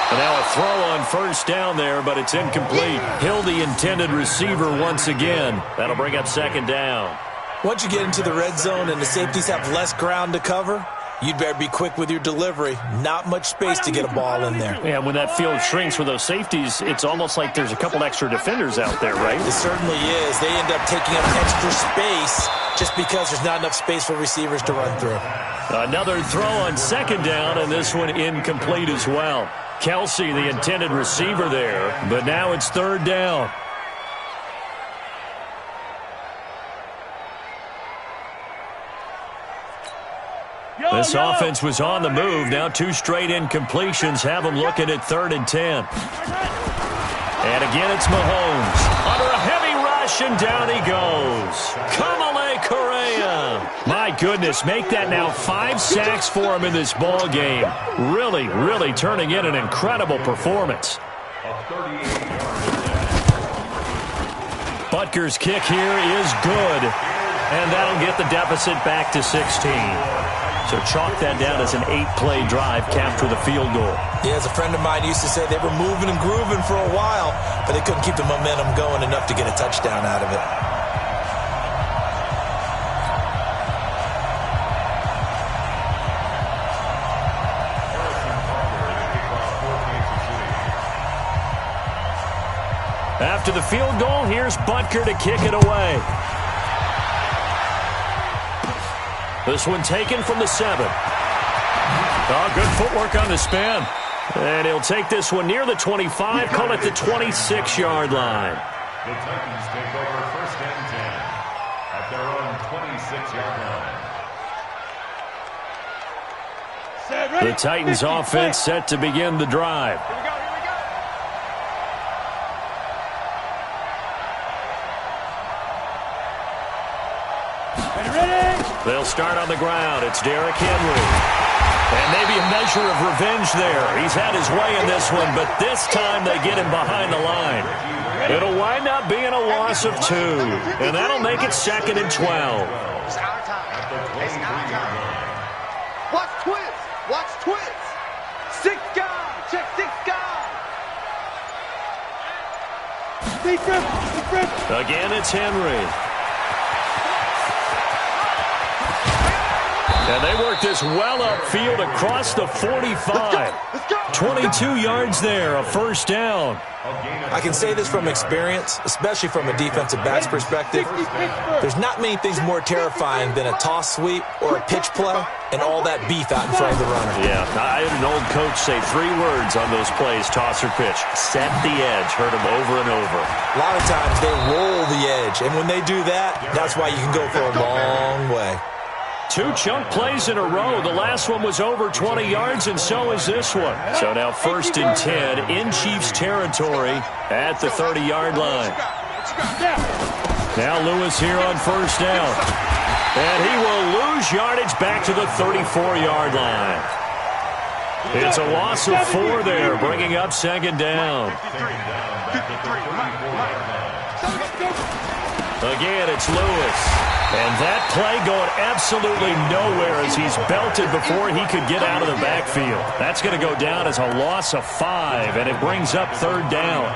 And now a throw on first down there, but it's incomplete. Hill, the intended receiver once again. That'll bring up 2nd down. Once you get into the red zone and the safeties have less ground to cover, you'd better be quick with your delivery. Not much space to get a ball in there. Yeah, when that field shrinks with those safeties, it's almost like there's a couple extra defenders out there, right? It certainly is. They end up taking up extra space just because there's not enough space for receivers to run through. Another throw on 2nd down, and this one incomplete as well. Kelsey, the intended receiver there, but now it's 3rd down. This offense was on the move. Now 2 straight incompletions have them looking at 3rd and 10. And again, it's Mahomes. Under a heavy rush, and down he goes. Kamale Correa. My goodness, make that now 5 sacks for him in this ball game. Really, really turning in an incredible performance. Butker's kick here is good. And that'll get the deficit back to 16. So chalk that down as an 8-play drive capped with a field goal. Yeah, as a friend of mine used to say, they were moving and grooving for a while, but they couldn't keep the momentum going enough to get a touchdown out of it. After the field goal, here's Butker to kick it away. This one taken from the 7. Oh, good footwork on the spin. And he'll take this one near the 25, call it the 26-yard line. The Titans take over 1st and 10 at their own 26-yard line. The Titans offense set to begin the drive. They'll start on the ground. It's Derrick Henry. And maybe a measure of revenge there. He's had his way in this one, but this time they get him behind the line. It'll wind up being a loss of 2, and that'll make it 2nd and 12. Watch twist. Watch twist. 6 guys. Check 6 guys. Again, it's Henry. And they work this well upfield across the 45. 22 yards there, a first down. I can say this from experience, especially from a defensive back's perspective. There's not many things more terrifying than a toss sweep or a pitch play and all that beef out in front of the runner. Yeah, I had an old coach say 3 words on those plays, toss or pitch. Set the edge, heard them over and over. A lot of times they roll the edge, and when they do that, that's why you can go for a long way. 2 chunk plays in a row. The last one was over 20 yards, and so is this one. So now 1st and 10 in Chiefs territory at the 30-yard line. Now Lewis here on 1st down. And he will lose yardage back to the 34-yard line. It's a loss of 4 there, bringing up 2nd down. Again, it's Lewis. And that play going absolutely nowhere as he's belted before he could get out of the backfield. That's going to go down as a loss of 5, and it brings up 3rd down.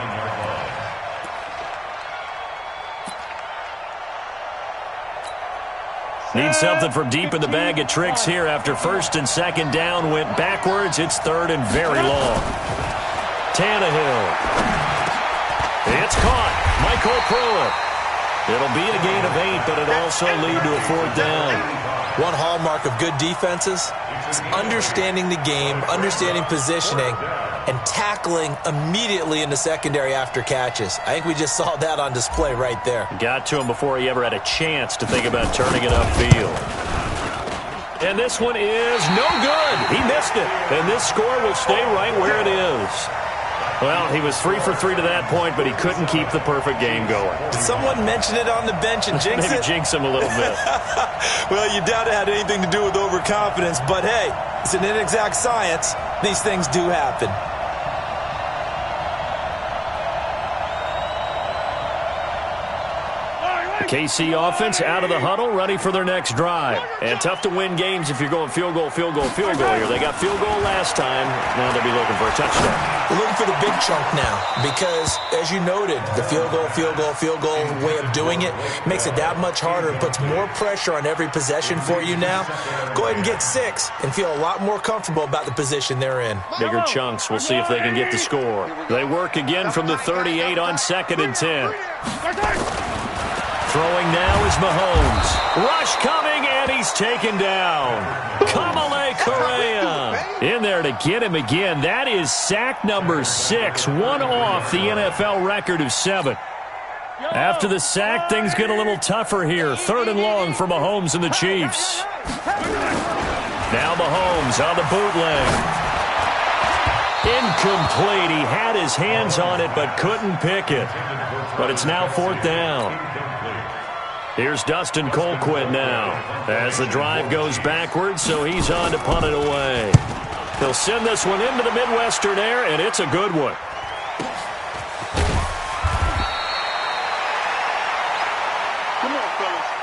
Need something from deep in the bag of tricks here after 1st and 2nd down went backwards. It's 3rd and very long. Tannehill. It's caught. Michael Pruitt. It'll be a gain of 8, but it'll also lead to a 4th down. One hallmark of good defenses is understanding the game, understanding positioning, and tackling immediately in the secondary after catches. I think we just saw that on display right there. Got to him before he ever had a chance to think about turning it upfield. And this one is no good. He missed it. And this score will stay right where it is. Well, he was 3 for 3 to that point, but he couldn't keep the perfect game going. Did someone mention it on the bench and jinx Maybe it? Jinx him a little bit. Well, you doubt it had anything to do with overconfidence, but hey, it's an inexact science. These things do happen. KC offense out of the huddle, ready for their next drive. And tough to win games if you're going field goal, field goal, field goal here. They got field goal last time. Now they'll be looking for a touchdown. They're looking for the big chunk now because, as you noted, the field goal way of doing it makes it that much harder and puts more pressure on every possession for you now. Go ahead and get 6 and feel a lot more comfortable about the position they're in. Bigger chunks. We'll see if they can get the score. They work again from the 38 on 2nd and 10. Throwing now is Mahomes. Rush coming, and he's taken down. Kamale Correa in there to get him again. That is sack number 6, one off the NFL record of 7. After the sack, things get a little tougher here. 3rd and long for Mahomes and the Chiefs. Now Mahomes on the bootleg. Incomplete. He had his hands on it but couldn't pick it. But it's now 4th down. Here's Dustin Colquitt now as the drive goes backwards, so he's on to punt it away. He'll send this one into the Midwestern air, and it's a good one.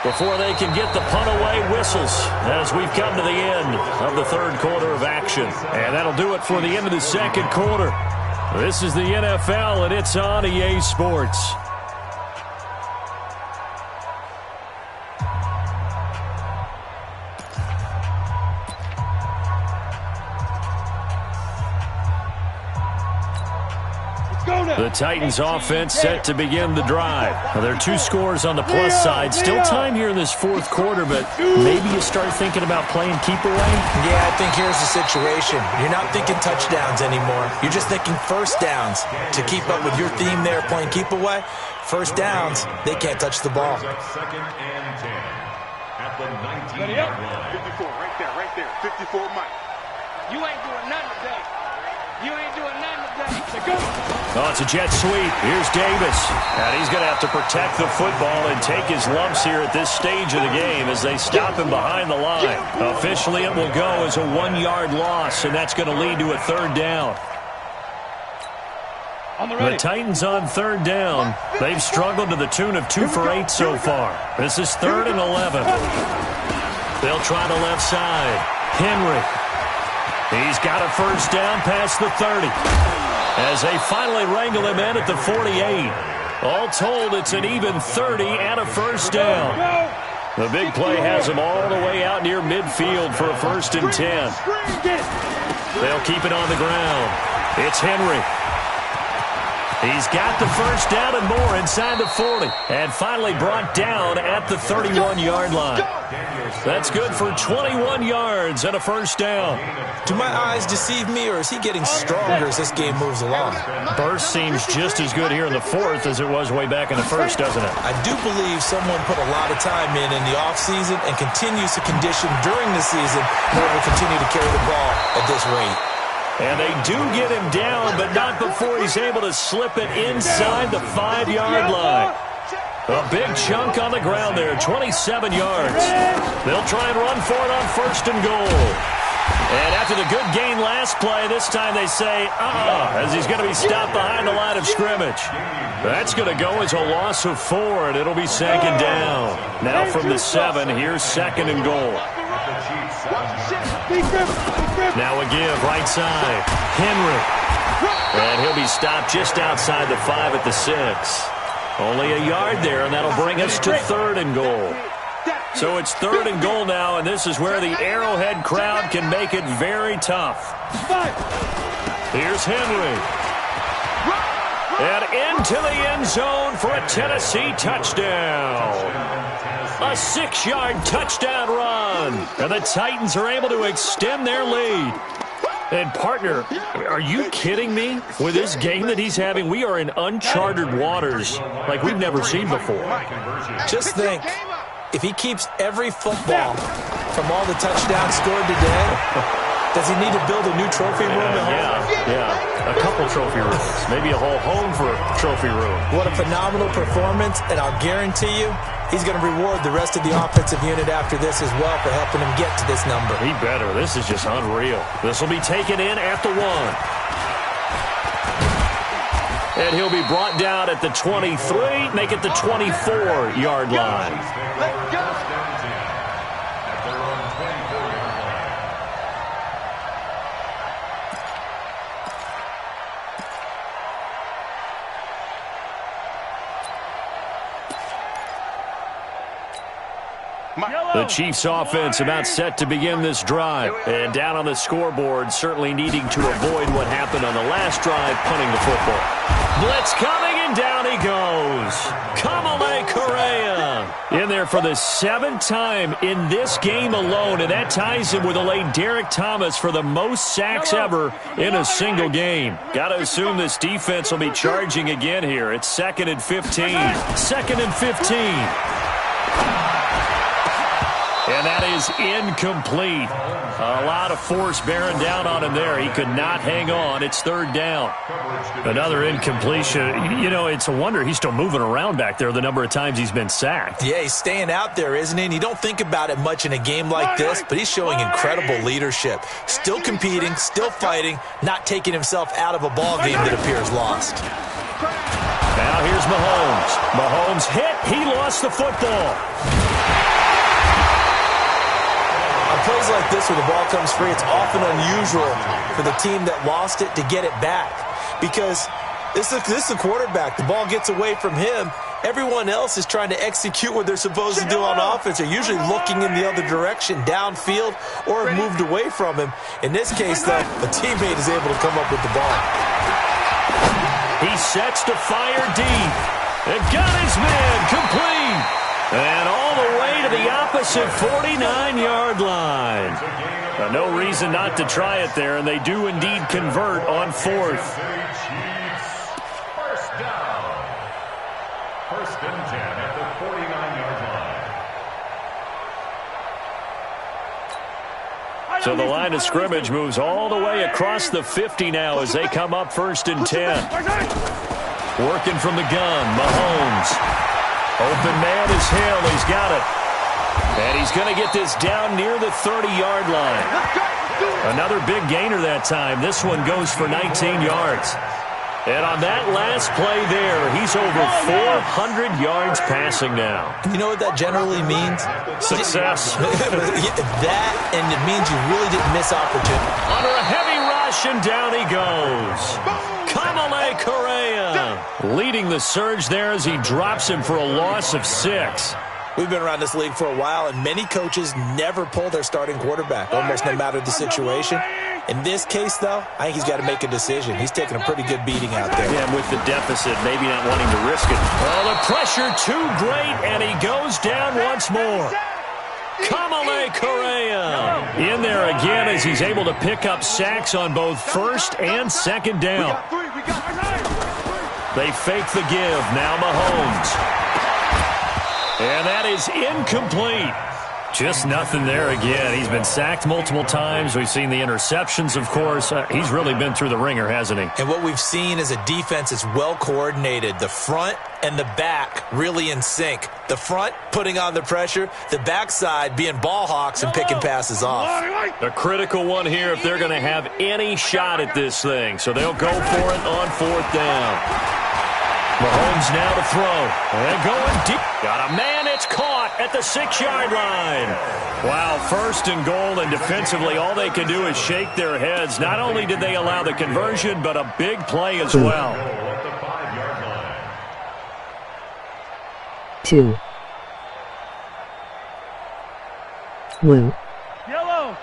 Before they can get the punt away, whistles as we've come to the end of the 3rd quarter of action. And that'll do it for the end of the 2nd quarter. This is the NFL, and it's on EA Sports. The Titans offense set to begin the drive. Now, there are 2 scores on the plus side. Still time here in this 4th quarter, but maybe you start thinking about playing keep away? Yeah, I think here's the situation. You're not thinking touchdowns anymore. You're just thinking 1st downs. To keep up with your theme there, playing keep away, 1st downs, they can't touch the ball. 2nd and 10 at the 19-yard line. 54, right there. 54, Mike. You ain't doing nothing today. You ain't doing nothing today. Oh, it's a jet sweep. Here's Davis. And he's going to have to protect the football and take his lumps here at this stage of the game as they stop him behind the line. Officially, it will go as a 1-yard loss, and that's going to lead to a 3rd down. The Titans on 3rd down. They've struggled to the tune of 2 for 8 so far. This is 3rd and 11. They'll try the left side. Henry. He's got a 1st down past the 30. As they finally wrangle him in at the 48. All told, it's an even 30 and a 1st down. The big play has him all the way out near midfield for a 1st and 10. They'll keep it on the ground. It's Henry. He's got the first down and more inside the 40. And finally brought down at the 31-yard line. That's good for 21 yards and a 1st down. Do my eyes deceive me, or is he getting stronger as this game moves along? Burst seems just as good here in the 4th as it was way back in the 1st, doesn't it? I do believe someone put a lot of time in the offseason and continues to condition during the season in order to continue to carry the ball at this rate. And they do get him down, but not before he's able to slip it inside the 5-yard line. A big chunk on the ground there, 27 yards. They'll try and run for it on 1st and goal. And after the good gain last play, this time they say, as he's going to be stopped behind the line of scrimmage. That's going to go as a loss of 4, and it'll be 2nd down. Now from the 7, here's 2nd and goal. Now a give, right side. Henry. And he'll be stopped just outside the 5 at the 6. Only a yard there, and that'll bring us to 3rd and goal. So it's 3rd and goal now, and this is where the Arrowhead crowd can make it very tough. Here's Henry. And into the end zone for a Tennessee touchdown. A 6-yard touchdown run. And the Titans are able to extend their lead. And, partner, are you kidding me? With this game that he's having, we are in uncharted waters like we've never seen before. Just think, if he keeps every football from all the touchdowns scored today, does he need to build a new trophy room at home? Yeah. A couple trophy rooms. Maybe a whole home for a trophy room. What a phenomenal performance, and I'll guarantee you, he's going to reward the rest of the offensive unit after this as well for helping him get to this number. He better. This is just unreal. This will be taken in at the 1. And he'll be brought down at the 23, make it the 24-yard line. Let's go. The Chiefs offense about set to begin this drive. And down on the scoreboard, certainly needing to avoid what happened on the last drive, punting the football. Blitz coming, and down he goes. Kamale Correa in there for the 7th time in this game alone. And that ties him with a late Derek Thomas for the most sacks ever in a single game. Got to assume this defense will be charging again here. It's 2nd and 15. 2nd and 15. And that is incomplete. A lot of force bearing down on him there. He could not hang on. It's 3rd down. Another incompletion. You know, it's a wonder he's still moving around back there the number of times he's been sacked. Yeah, he's staying out there, isn't he? And you don't think about it much in a game like this, but he's showing incredible leadership. Still competing, still fighting, not taking himself out of a ball game that appears lost. Now here's Mahomes. Mahomes hit. He lost the football. Plays like this where the ball comes free, it's often unusual for the team that lost it to get it back, because this is the quarterback. The ball gets away from him. Everyone else is trying to execute what they're supposed to do on offense. They're usually looking in the other direction, downfield, or have moved away from him. In this case, though, a teammate is able to come up with the ball. He sets to fire deep. And got his man complete. And all the way to the opposite 49-yard line. No reason not to try it there, and they do indeed convert on 4th. First down. 1st and 10 at the 49-yard line. So the line of scrimmage moves all the way across the 50 now as they come up 1st and 10. Working from the gun, Mahomes. Open man is Hill. He's got it. And he's going to get this down near the 30-yard line. Another big gainer that time. This one goes for 19 yards. And on that last play there, he's over 400 yards passing now. You know what that generally means? Success. That, and it means you really didn't miss opportunity. Under a heavy rush, and down he goes. Kamale Correa leading the surge there as he drops him for a loss of 6. We've been around this league for a while, and many coaches never pull their starting quarterback, almost no matter the situation. In this case, though, I think he's got to make a decision. He's taking a pretty good beating out there. Yeah, and with the deficit, maybe not wanting to risk it. Oh, the pressure too great, and he goes down once more. Kamale Correa in there again as he's able to pick up sacks on both first and second down. They fake the give. Now Mahomes. And that is incomplete. Just nothing there again. He's been sacked multiple times. We've seen the interceptions, of course. He's really been through the ringer, hasn't he? And what we've seen is a defense that's well coordinated. The front and the back really in sync. The front putting on the pressure. The backside being ball hawks and picking passes off. A critical one here if they're going to have any shot at this thing. So they'll go for it on fourth down. Mahomes now to throw. And going deep. Got a man. It's caught at the 6-yard line. Wow, first and goal, and defensively all they can do is shake their heads. Not only did they allow the conversion, but a big play as well. 2. Woo. Yellow.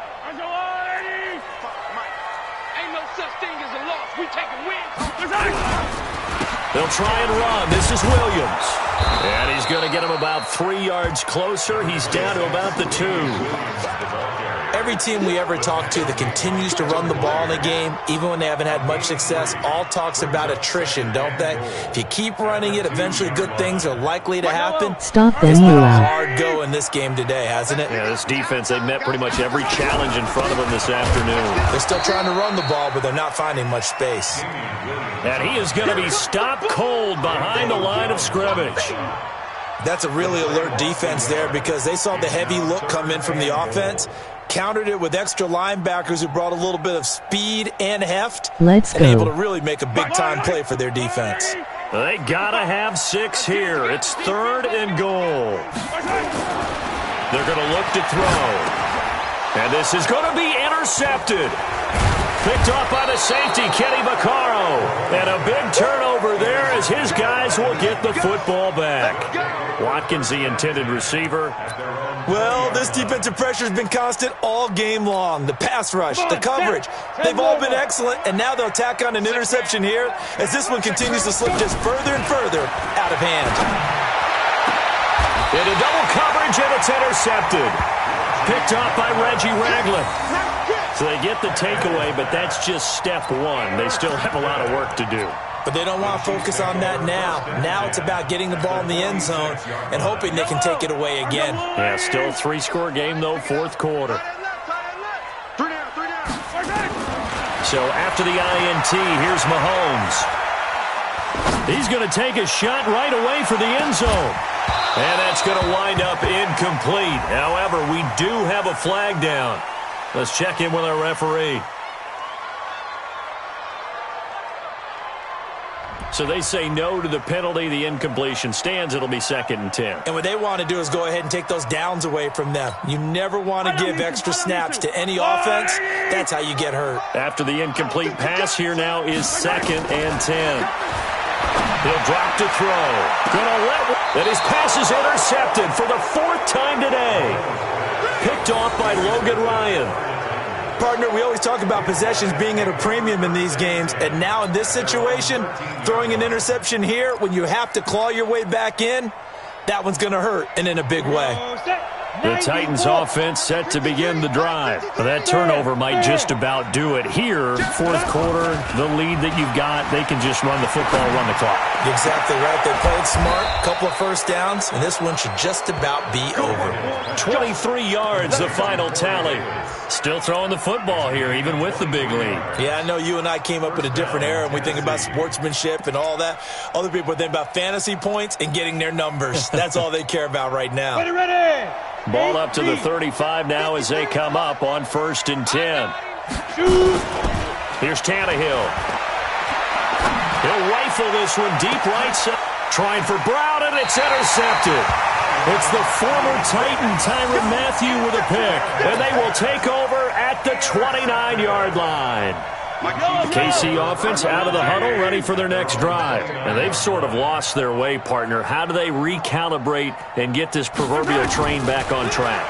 Ain't no such thing as a loss. We taking wins. They'll try and run. This is Williams. And he's going to get him about 3 yards closer. He's down to about the 2. Every team we ever talk to that continues to run the ball in a game, even when they haven't had much success, all talks about attrition, don't they? If you keep running it, eventually good things are likely to happen. Stop them, It's been a Mulan. hard go in this game today, hasn't it? Yeah, this defense, they've met pretty much every challenge in front of them this afternoon. They're still trying to run the ball, but they're not finding much space. And he is going to be stopped cold behind the line of scrimmage. That's a really alert defense there because they saw the heavy look come in from the offense, countered it with extra linebackers who brought a little bit of speed and heft. Let's and able go. to really make a big-time play for their defense. They got to have 6 here. It's 3rd and goal. They're going to look to throw. And this is going to be intercepted. Picked off by the safety, Kenny Vaccaro. And a big turnover there as his guys will get the football back. Watkins, the intended receiver. Well, this defensive pressure has been constant all game long. The pass rush, the coverage, they've all been excellent, and now they'll tack on an interception here as this one continues to slip just further and further out of hand. Into double coverage, and it's intercepted. Picked off by Reggie Ragland. So they get the takeaway, but that's just step 1. They still have a lot of work to do. But they don't want to focus on that now. Now it's about getting the ball in the end zone and hoping they can take it away again. Yeah, still a 3-score game, though, 4th quarter. So after the INT, here's Mahomes. He's going to take a shot right away for the end zone. And that's going to wind up incomplete. However, we do have a flag down. Let's check in with our referee. So they say no to the penalty. The incompletion stands. It'll be 2nd and 10. And what they want to do is go ahead and take those downs away from them. You never want to give extra snaps to any offense. That's how you get hurt. After the incomplete pass, here now is 2nd and 10. He'll drop to throw. And his pass is intercepted for the 4th time today. Picked off by Logan Ryan. Partner, we always talk about possessions being at a premium in these games, and now in this situation, throwing an interception here when you have to claw your way back in, that one's going to hurt, and in a big way. The Titans offense set to begin the drive. That turnover might just about do it here. 4th quarter, the lead that you've got, they can just run the football, run the clock. Exactly right. They played smart, couple of first downs, and this one should just about be over. 23 yards, the final tally. Still throwing the football here, even with the big lead. Yeah, I know you and I came up in a different era, and we think about sportsmanship and all that. Other people think about fantasy points and getting their numbers. That's all they care about right now. Ready. Ball up to the 35 now as they come up on 1st and 10. Here's Tannehill. He'll rifle this one deep right side. Trying for Brown, and it's intercepted. It's the former Titan Tyrann Mathieu with a pick. And they will take over at the 29-yard line. The KC offense out of the huddle, ready for their next drive. And they've sort of lost their way, partner. How do they recalibrate and get this proverbial train back on track?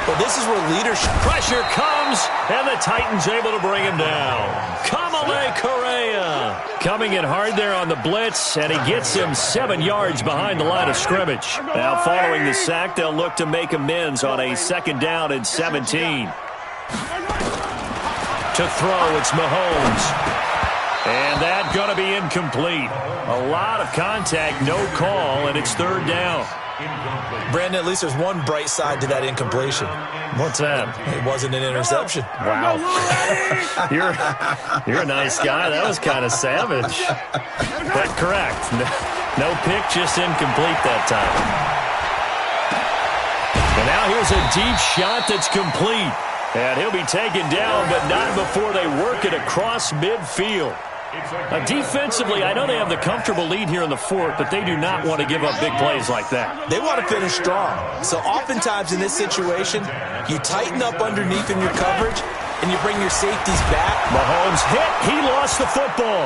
Well, this is where leadership... Pressure comes, and the Titans able to bring him down. Kamale Correa coming in hard there on the blitz, and he gets him 7 yards behind the line of scrimmage. Now, following the sack, they'll look to make amends on a 2nd down and 17. To throw, it's Mahomes. And that's going to be incomplete. A lot of contact, no call, and it's 3rd down. Brandon, at least there's one bright side to that incompletion. What's that? It wasn't an interception. Wow. You're a nice guy. That was kind of savage. But correct. No pick, just incomplete that time. And now here's a deep shot that's complete. And he'll be taken down, but not before they work it across midfield. Defensively, I know they have the comfortable lead here in the 4th, but they do not want to give up big plays like that. They want to finish strong. So oftentimes in this situation, you tighten up underneath in your coverage, and you bring your safeties back. Mahomes hit. He lost the football.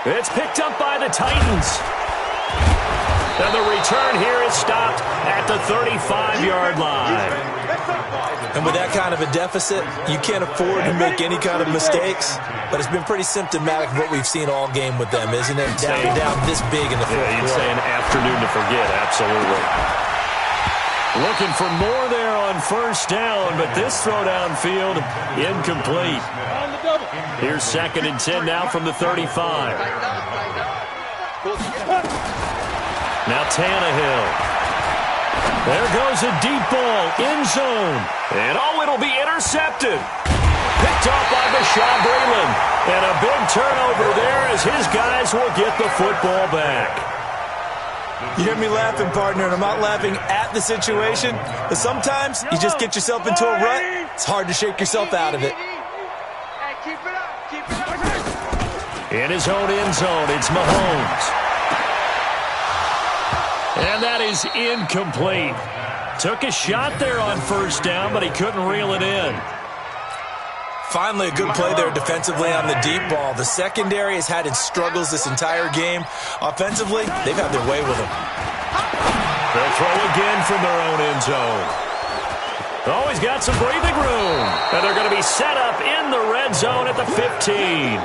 It's picked up by the Titans. And the return here is stopped at the 35-yard line. And with that kind of a deficit, you can't afford to make any kind of mistakes. But it's been pretty symptomatic of what we've seen all game with them, isn't it? Down this big in the 4th quarter. You'd say an afternoon to forget, absolutely. Looking for more there on 1st down, but this throw downfield, incomplete. Here's 2nd and 10 now from the 35. Now Tannehill. There goes a deep ball, end zone. And it'll be intercepted. Picked off by Bashaud Breeland. And a big turnover there as his guys will get the football back. You hear me laughing, partner, and I'm not laughing at the situation. But sometimes you just get yourself into a rut. It's hard to shake yourself out of it. In his own end zone, it's Mahomes. And that is incomplete. Took a shot there on 1st down, but he couldn't reel it in. Finally, a good play there defensively on the deep ball. The secondary has had its struggles this entire game. Offensively, they've had their way with them. They'll throw again from their own end zone. Oh, he's got some breathing room. And they're going to be set up in the red zone at the 15.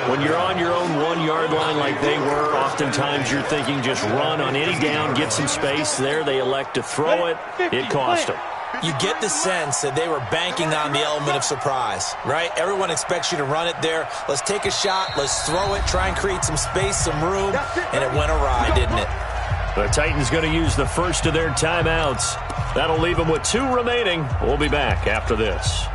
When you're on your own 1-yard line like they were, oftentimes you're thinking just run on any down, get some space. There they elect to throw it. It cost them. You get the sense that they were banking on the element of surprise, right? Everyone expects you to run it there. Let's take a shot. Let's throw it. Try and create some space, some room. And it went awry, didn't it? The Titans going to use the first of their timeouts. That'll leave them with 2 remaining. We'll be back after this.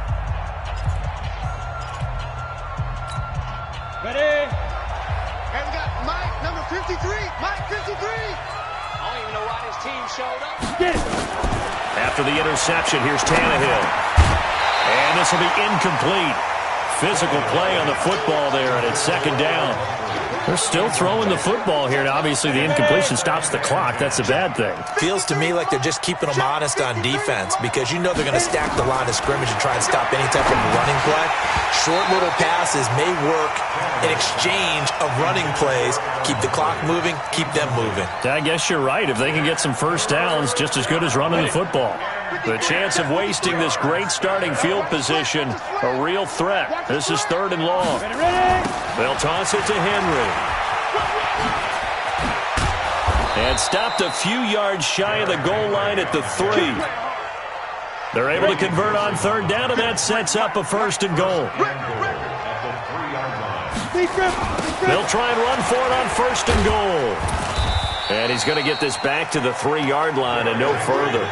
Ready? And we got Mike, number 53. Mike, 53. I don't even know why his team showed up. After the interception, here's Tannehill. And this will be incomplete. Physical play on the football there, and it's 2nd down. They're still throwing the football here, and obviously the incompletion stops the clock. That's a bad thing. Feels to me like they're just keeping them honest on defense because you know they're going to stack the line of scrimmage and try and stop any type of running play. Short little passes may work in exchange of running plays. Keep the clock moving, keep them moving. I guess you're right. If they can get some 1st downs, just as good as running the football. The chance of wasting this great starting field position, a real threat. This is 3rd and long. They'll toss it to Henry. And stopped a few yards shy of the goal line at the 3. They're able to convert on 3rd down, and that sets up a 1st and goal. They'll try and run for it on 1st and goal. And he's going to get this back to the 3-yard line and no further.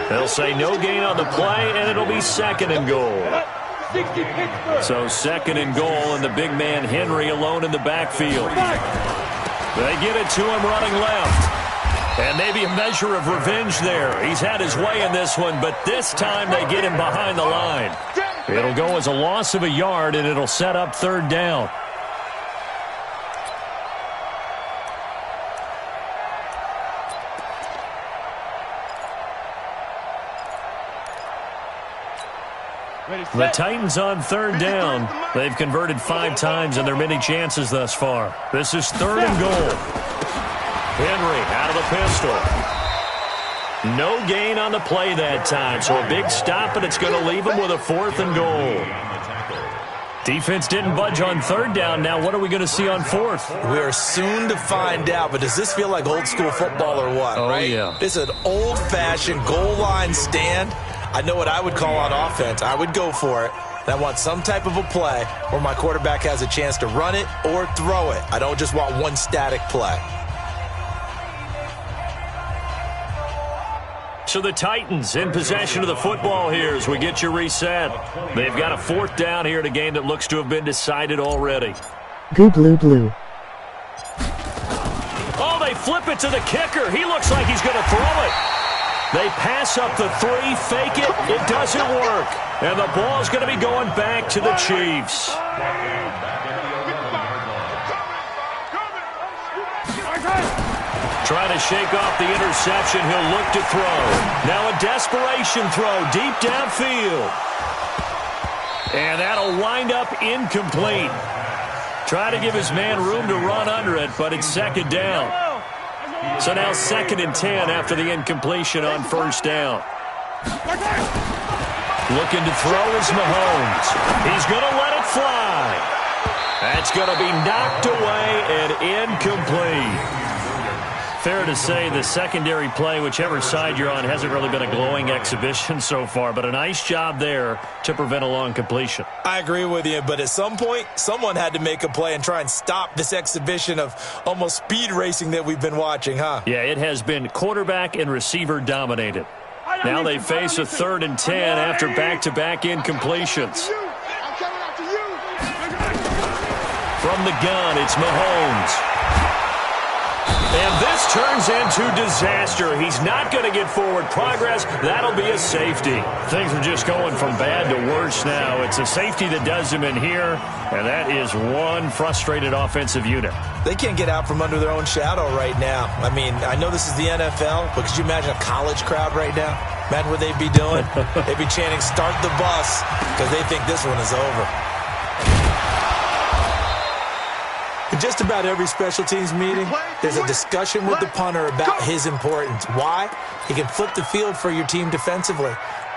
They'll say no gain on the play, and it'll be 2nd and goal. So 2nd and goal, and the big man Henry alone in the backfield. They get it to him running left. And maybe a measure of revenge there. He's had his way in this one, but this time they get him behind the line. It'll go as a loss of a yard, and it'll set up 3rd down. The Titans on third down. They've converted 5 times in their many chances thus far. This is 3rd and goal. Henry out of the pistol. No gain on the play that time, so a big stop, and it's going to leave him with a 4th and goal. Defense didn't budge on 3rd down. Now what are we going to see on 4th? We are soon to find out, but does this feel like old school football or what, right? Yeah. This is an old-fashioned goal line stand. I know what I would call on offense. I would go for it. And I want some type of a play where my quarterback has a chance to run it or throw it. I don't just want one static play. So the Titans in possession of the football here as we get you reset. They've got a 4th down here in a game that looks to have been decided already. Goo blue blue. Oh, they flip it to the kicker. He looks like he's going to throw it. They pass up the 3, fake it. It doesn't work. And the ball's going to be going back to the Chiefs. Trying to shake off the interception. He'll look to throw. Now a desperation throw deep downfield. And that'll wind up incomplete. Try to give his man room to run under it, but it's 2nd down. So now 2nd and 10 after the incompletion on 1st down. Looking to throw is Mahomes. He's going to let it fly. That's going to be knocked away and incomplete. Fair to say the secondary play, whichever side you're on, hasn't really been a glowing exhibition so far, but a nice job there to prevent a long completion. I agree with you, but at some point, someone had to make a play and try and stop this exhibition of almost speed racing that we've been watching, huh? Yeah, it has been quarterback and receiver dominated. Now they face a 3rd and 10 after back-to-back incompletions. From the gun, it's Mahomes. And this turns into disaster. He's not going to get forward progress. That'll be a safety. Things are just going from bad to worse now. It's a safety that does him in here, and that is one frustrated offensive unit. They can't get out from under their own shadow right now. I mean, I know this is the NFL, but could you imagine a college crowd right now? Imagine what they'd be doing. They'd be chanting, "Start the bus," because they think this one is over. In just about every special teams meeting, there's a discussion with the punter about his importance. Why? He can flip the field for your team defensively,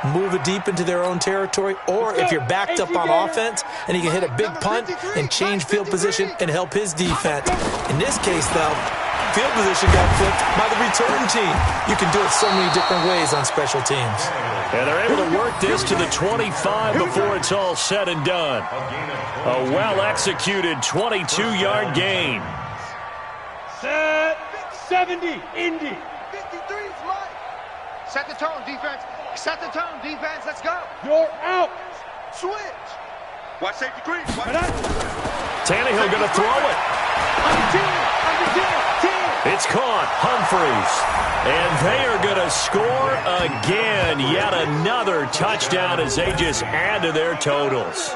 move it deep into their own territory, or if you're backed up on offense, and he can hit a big punt and change field position and help his defense. In this case, though, field position got flipped by the return team. You can do it so many different ways on special teams. And they're able to work this to the 25 before it's all said and done. A well-executed 22-yard gain. Set 70, Indy. 53 is mine. Set the tone, defense. Set the tone, defense. Let's go. You're out. Switch. Watch safety creep. Tannehill going to throw it. It's caught. Humphreys. And they are going to score again. Yet another touchdown as they just add to their totals.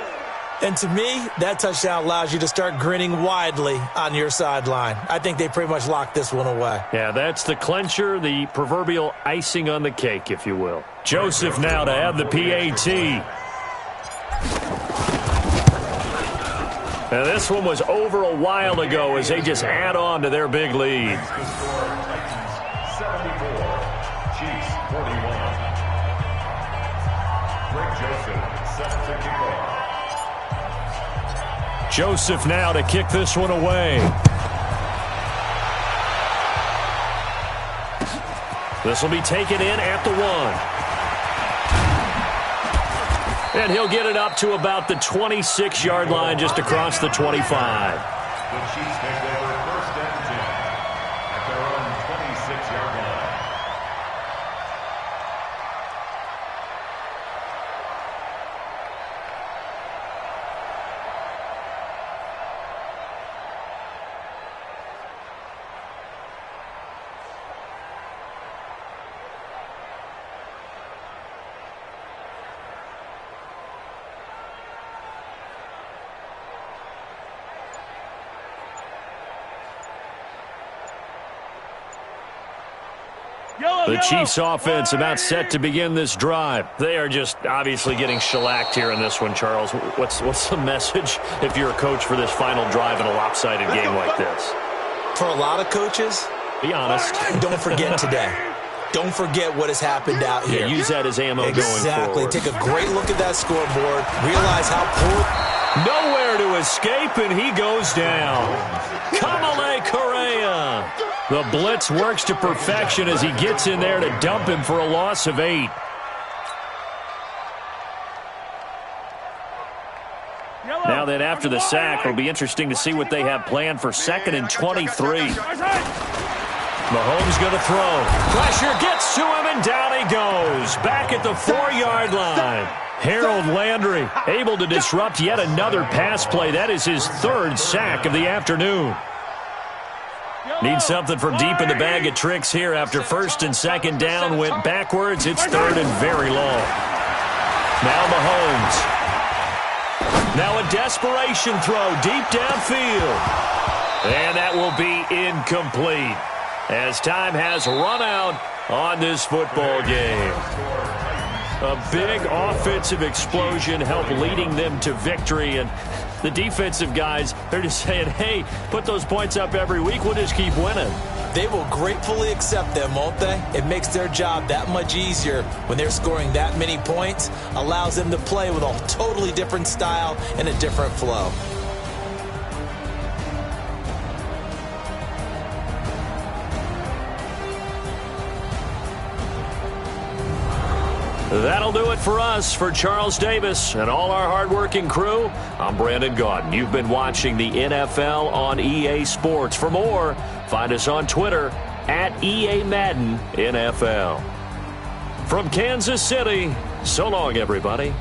And to me, that touchdown allows you to start grinning widely on your sideline. I think they pretty much locked this one away. Yeah, that's the clincher, the proverbial icing on the cake, if you will. Joseph now to add the PAT. Now this one was over a while ago as they just add on to their big lead. 74, Chiefs 41. Greg Joseph set to kick off. Joseph now to kick this one away. This will be taken in at the 1. And he'll get it up to about the 26-yard line just across the 25. The Chiefs take over 1st and 10 at their own 26-yard line. The Chiefs offense about set to begin this drive. They are just obviously getting shellacked here in this one, Charles. What's the message if you're a coach for this final drive in a lopsided game like this? For a lot of coaches, be honest. Don't forget today. Don't forget what has happened out here. Yeah, use that as ammo going forward. Take a great look at that scoreboard. Realize how poor. Nowhere to escape, and he goes down. Kamale Correa. The blitz works to perfection as he gets in there to dump him for a loss of 8. Now then, after the sack, it'll be interesting to see what they have planned for 2nd and 23. Mahomes going to throw. Pressure gets to him, and down he goes. Back at the 4-yard line. Harold Landry able to disrupt yet another pass play. That is his 3rd sack of the afternoon. Needs something from deep in the bag of tricks here after 1st and 2nd down went backwards. It's 3rd and very long. Now Mahomes. Now a desperation throw deep downfield. And that will be incomplete as time has run out on this football game. A big offensive explosion helped leading them to victory, and the defensive guys, they're just saying, hey, put those points up every week, we'll just keep winning. They will gratefully accept them, won't they? It makes their job that much easier when they're scoring that many points, allows them to play with a totally different style and a different flow. That'll do it for us. For Charles Davis and all our hardworking crew, I'm Brandon Gaudin. You've been watching the NFL on EA Sports. For more, find us on Twitter at EA Madden NFL. From Kansas City, so long, everybody.